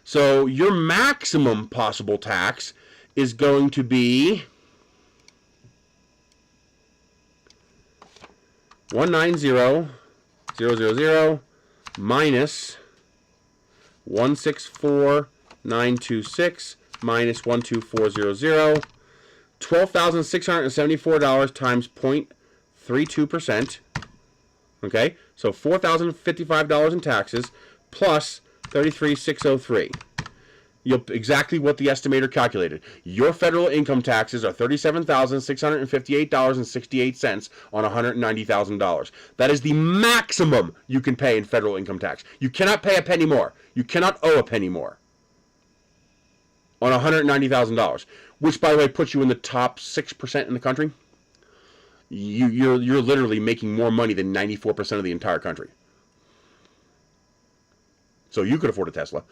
So your maximum possible tax is going to be $190,000 minus 164,926 minus 12400, $12,674 times 0.32%. Okay, so $4,055 in taxes plus 33,603. Exactly what the estimator calculated. Your federal income taxes are $37,658.68 on $190,000. That is the maximum you can pay in federal income tax. You cannot pay a penny more. You cannot owe a penny more on $190,000, which, by the way, puts you in the top 6% in the country. You're literally making more money than 94% of the entire country. So you could afford a Tesla.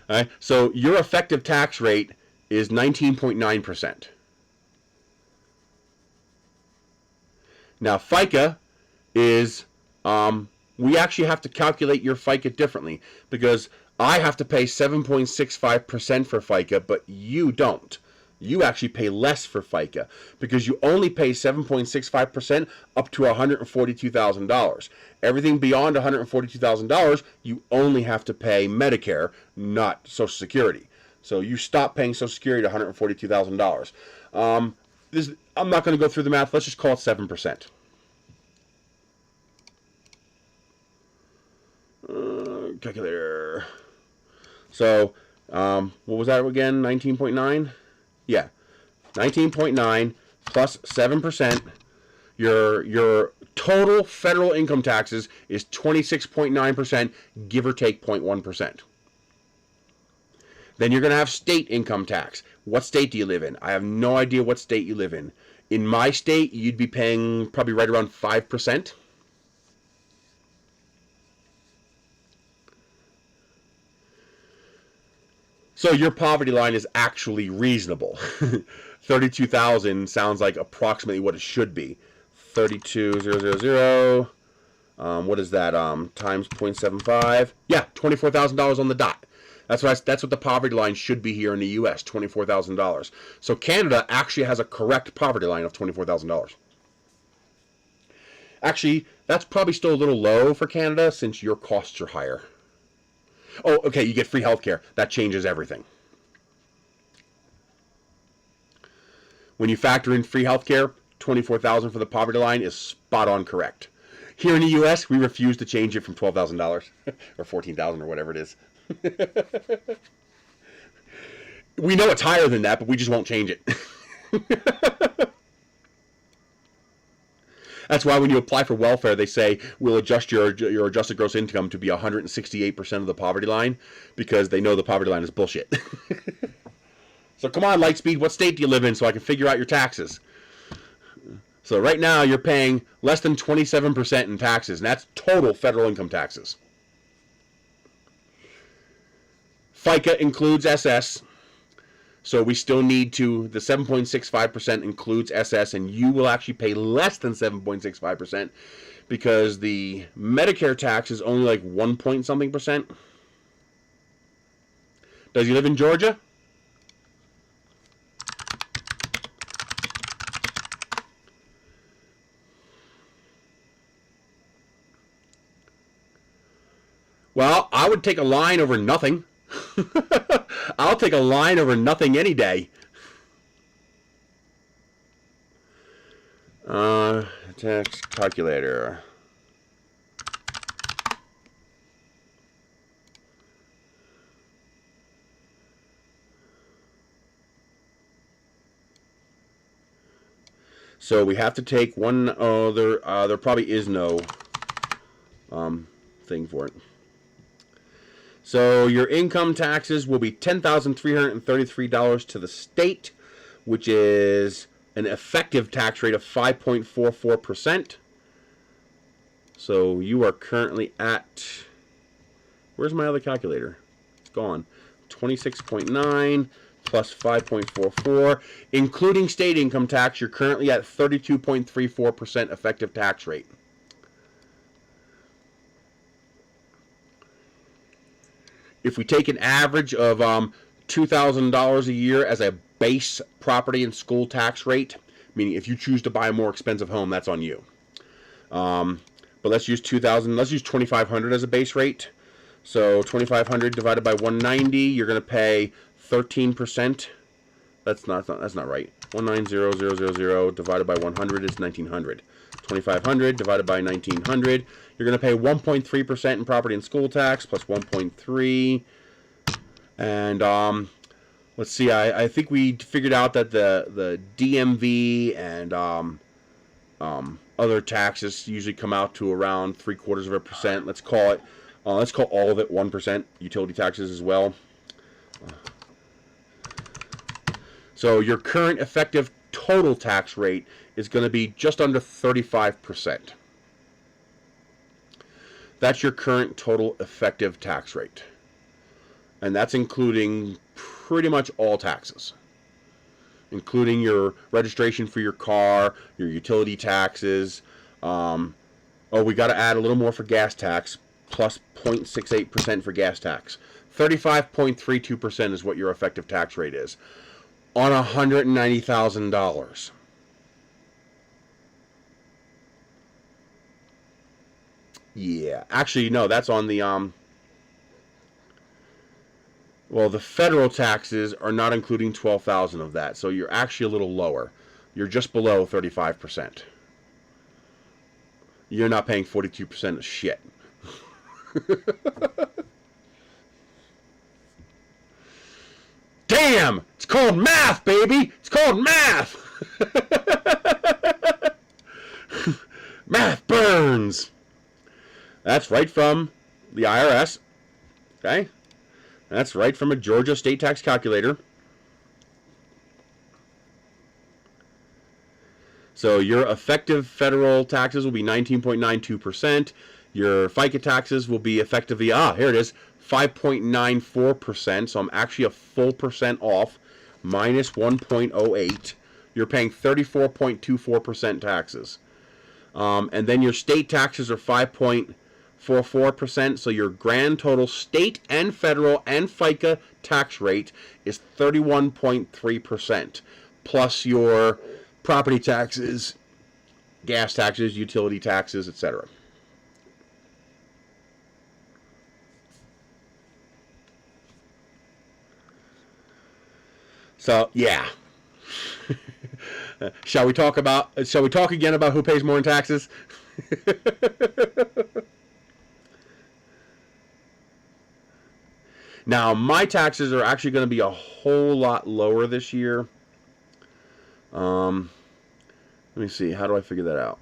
All right, so your effective tax rate is 19.9%. Now FICA is, we actually have to calculate your FICA differently because I have to pay 7.65% for FICA, but you don't. You actually pay less for FICA because you only pay 7.65% up to $142,000. Everything beyond $142,000, you only have to pay Medicare, not Social Security. So you stop paying Social Security to $142,000. I'm not going to go through the math. Let's just call it 7%. Calculator. So what was that again? 19.9? Yeah, 19.9 plus 7%. Your total federal income taxes is 26.9%, give or take 0.1%. Then you're going to have state income tax. What state do you live in? I have no idea what state you live in. In my state, you'd be paying probably right around 5%. So your poverty line is actually reasonable. 32,000 sounds like approximately what it should be. 32,000. What is that? Times 0.75. Yeah, $24,000 on the dot. That's what the poverty line should be here in the U.S. $24,000. So Canada actually has a correct poverty line of $24,000. Actually, that's probably still a little low for Canada since your costs are higher. Oh, okay, you get free healthcare. That changes everything. When you factor in free healthcare, $24,000 for the poverty line is spot on correct. Here in the U.S., we refuse to change it from $12,000 or $14,000 or whatever it is. We know it's higher than that, but we just won't change it. That's why when you apply for welfare, they say we'll adjust your adjusted gross income to be 168% of the poverty line, because they know the poverty line is bullshit. So come on, Lightspeed, what state do you live in so I can figure out your taxes? So right now you're paying less than 27% in taxes, and that's total federal income taxes. FICA includes SS, so we still need to, the 7.65% includes SS, and you will actually pay less than 7.65% because the Medicare tax is only like 1 point something percent. Does he live in Georgia? Well, I would take a line over nothing. I'll take a line over nothing any day. Tax calculator. So we have to take one. There probably is no thing for it. So your income taxes will be $10,333 to the state, which is an effective tax rate of 5.44%. So you are currently at, where's my other calculator? It's gone. 26.9 plus 5.44. Including state income tax, you're currently at 32.34% effective tax rate. If we take an average of $2,000 a year as a base property and school tax rate, meaning if you choose to buy a more expensive home, that's on you. But let's use 2,000. Let's use 2,500 as a base rate. So 2,500 divided by 190, you're going to pay 13%. That's not right. 190,000 divided by 100 is 1,900. 2,500 divided by 1,900. You're going to pay 1.3% in property and school tax plus 1.3. And let's see. I think we figured out that the DMV and other taxes usually come out to around 0.75%. Let's call it. Let's call all of it 1%. Utility taxes as well. So your current effective total tax rate is going to be just under 35%. That's your current total effective tax rate. And that's including pretty much all taxes, including your registration for your car, your utility taxes. Oh, we got to add a little more for gas tax, plus 0.68% for gas tax. 35.32% is what your effective tax rate is on $190,000. Yeah, actually, no, that's on the, well, the federal taxes are not including 12,000 of that, so you're actually a little lower. You're just below 35%. You're not paying 42% of shit. Damn! It's called math, baby! It's called math! Math burns! That's right from the IRS. Okay? That's right from a Georgia state tax calculator. So your effective federal taxes will be 19.92%. Your FICA taxes will be effectively, here it is, 5.94%. So I'm actually a full percent off, minus 1.08. You're paying 34.24% taxes. And then your state taxes are 5.44%. So your grand total state and federal and FICA tax rate is 31.3%. Plus your property taxes, gas taxes, utility taxes, etc. So, yeah. Shall we talk again about who pays more in taxes? Now, my taxes are actually going to be a whole lot lower this year. Let me see. How do I figure that out?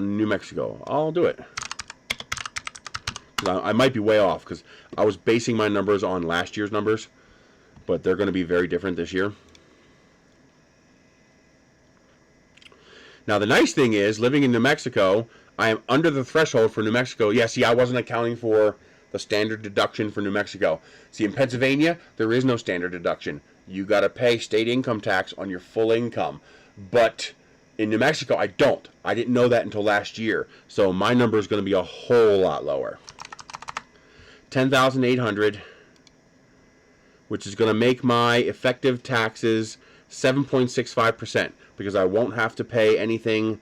New Mexico. I'll do it. I might be way off because I was basing my numbers on last year's numbers, but they're going to be very different this year. Now, the nice thing is, living in New Mexico, I am under the threshold for New Mexico. Yeah, see, I wasn't accounting for the standard deduction for New Mexico. See, in Pennsylvania, there is no standard deduction. You got to pay state income tax on your full income. But in New Mexico, I don't. I didn't know that until last year. So my number is going to be a whole lot lower. $10,800, which is going to make my effective taxes 7.65%, because I won't have to pay anything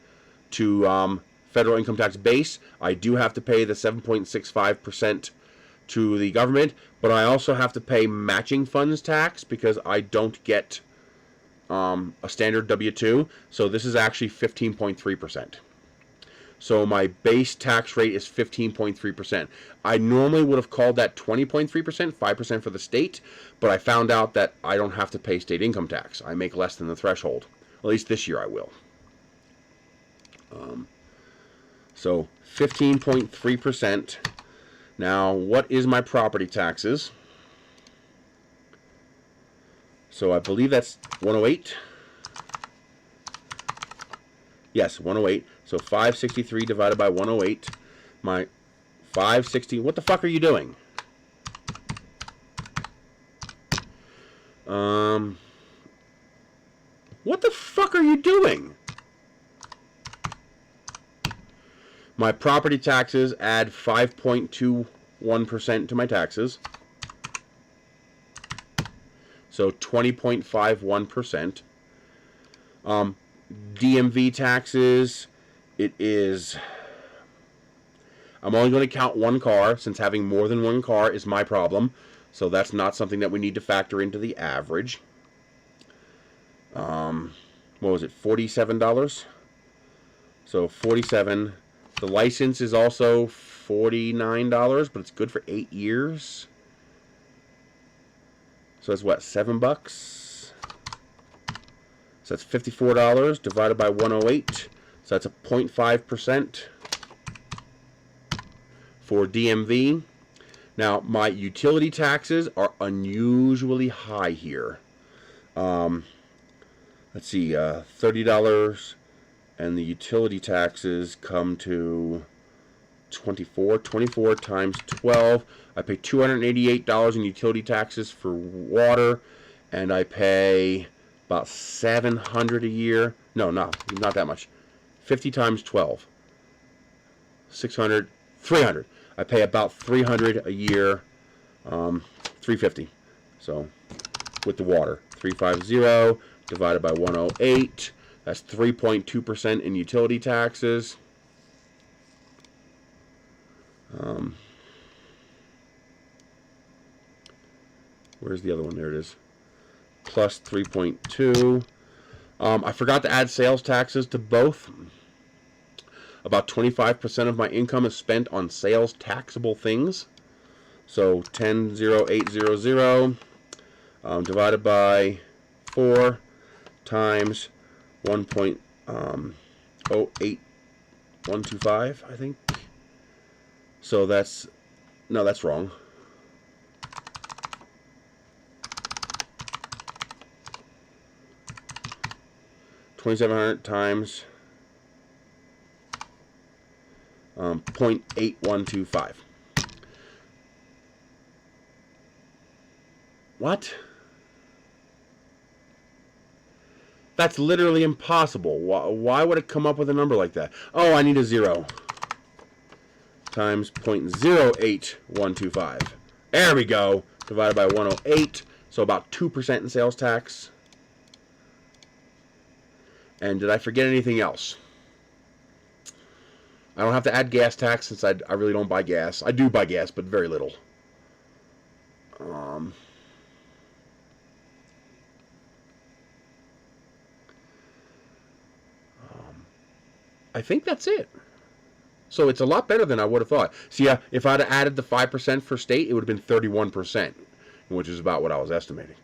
to federal income tax base. I do have to pay the 7.65% to the government, but I also have to pay matching funds tax because I don't get a standard W-2. So this is actually 15.3%. So my base tax rate is 15.3%. I normally would have called that 20.3%, 5% for the state, but I found out that I don't have to pay state income tax. I make less than the threshold. At least this year I will. So 15.3%. Now, what is my property taxes? So I believe that's 108. Yes, 108. So 563 divided by 108. My 560. What the fuck are you doing? What the fuck are you doing? My property taxes add 5.21% to my taxes. So 20.51%. DMV taxes, it is, I'm only going to count one car, since having more than one car is my problem. So that's not something that we need to factor into the average. What was it, $47? So 47. The license is also $49, but it's good for 8 years. So that's what, $7? So that's $54 divided by 108. So that's a 0.5% for DMV. Now, my utility taxes are unusually high here. Let's see, $30, and the utility taxes come to 24 times 12. I pay $288 in utility taxes for water, and I pay about $700 a year. No, not that much. 50 times 12. 600, 300. I pay about $300 a year. $350. So with the water, $350 divided by 108. That's 3.2% in utility taxes. Where's the other one? There it is. Plus 3.2. I forgot to add sales taxes to both. About 25% of my income is spent on sales taxable things. So 10,0800 divided by 4 times 1.08125, I think. So that's, no, that's wrong. $2,700 times 0.8125. What? That's literally impossible. Why would it come up with a number like that? Oh, I need a 0. Times 0.08125. There we go. Divided by 108. So about 2% in sales tax. And did I forget anything else? I don't have to add gas tax since I really don't buy gas. I do buy gas, but very little. I think that's it. So it's a lot better than I would have thought. See, if I'd have added the 5% for state, it would have been 31%, which is about what I was estimating.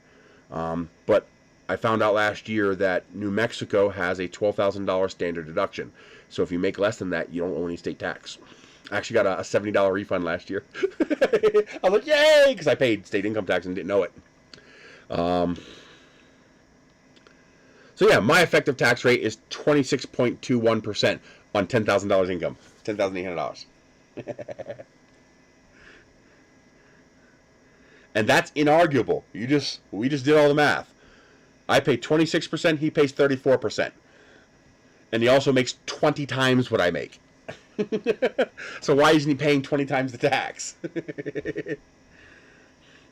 But I found out last year that New Mexico has a $12,000 standard deduction. So if you make less than that, you don't owe any state tax. I actually got a $70 refund last year. I was like, yay! Because I paid state income tax and didn't know it. So yeah, my effective tax rate is 26.21% on $10,000 income. $10,800. And that's inarguable. We just did all the math. I pay 26%, he pays 34%. And he also makes 20 times what I make. So why isn't he paying 20 times the tax?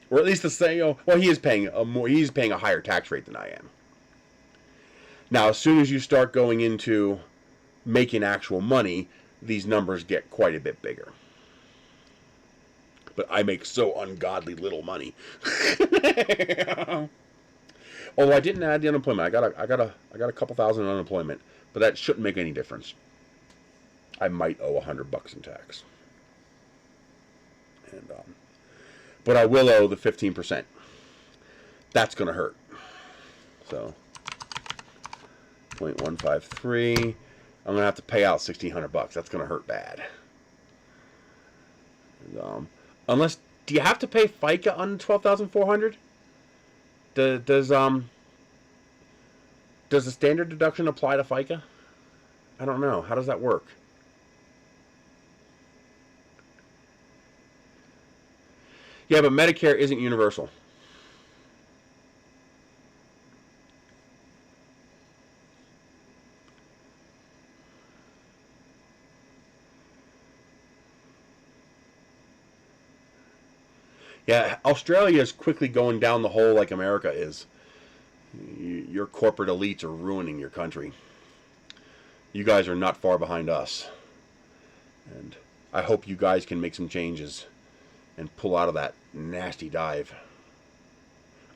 Or at least the same. Well, he is paying a more. He's paying a higher tax rate than I am. Now, as soon as you start going into making actual money, these numbers get quite a bit bigger. But I make so ungodly little money. Although I didn't add the unemployment, I got a couple thousand in unemployment, but that shouldn't make any difference. I might owe $100 in tax, and but I will owe the 15%. That's gonna hurt. So 0.153. I'm gonna have to pay out $1,600. That's gonna hurt bad. And, unless, do you have to pay FICA on 12,400? Does the standard deduction apply to FICA? I don't know. How does that work? Yeah, but Medicare isn't universal. Yeah, Australia is quickly going down the hole like America is. Your corporate elites are ruining your country. You guys are not far behind us. And I hope you guys can make some changes and pull out of that nasty dive.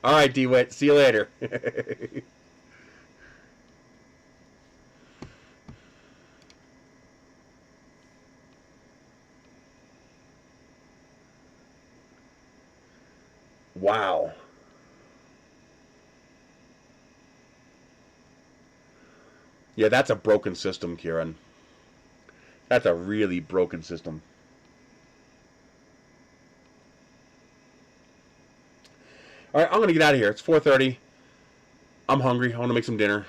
All right, DeWitt. See you later. Wow. Yeah, that's a broken system, Kieran. That's a really broken system. All right, I'm going to get out of here. It's 4:30. I'm hungry. I want to make some dinner.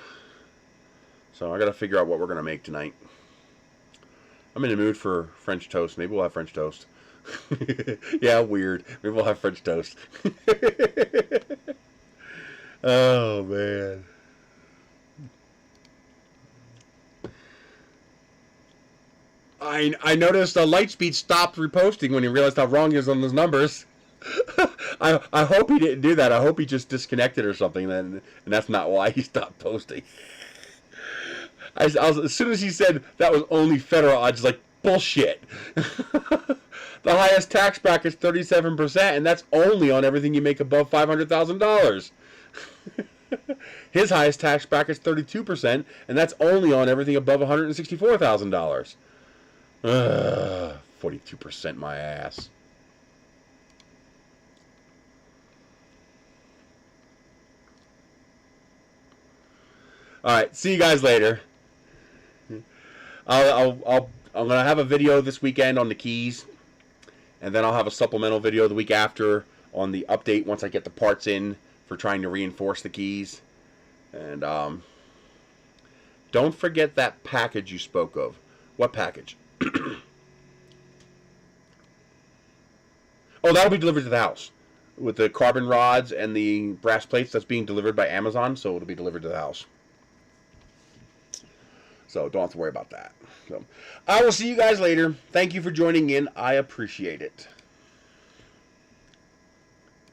So I got to figure out what we're going to make tonight. I'm in the mood for French toast. Maybe we'll have French toast. Yeah, weird. Maybe we'll have French toast. Oh, man. I noticed Lightspeed stopped reposting when he realized how wrong he was on those numbers. I hope he didn't do that. I hope he just disconnected or something, and that's not why he stopped posting. I was, as soon as he said that was only federal, I was like, bullshit. The highest tax bracket is 37%, and that's only on everything you make above $500,000. His highest tax bracket is 32%, and that's only on everything above $164,000. 42% my ass. All right, see you guys later. I'm gonna have a video this weekend on the keys, and then I'll have a supplemental video the week after on the update once I get the parts in for trying to reinforce the keys. And don't forget that package you spoke of. What package? Oh, that'll be delivered to the house with the carbon rods and the brass plates. That's being delivered by Amazon, so it'll be delivered to the house. So don't have to worry about that. So I will see you guys later. Thank you for joining in. I appreciate it.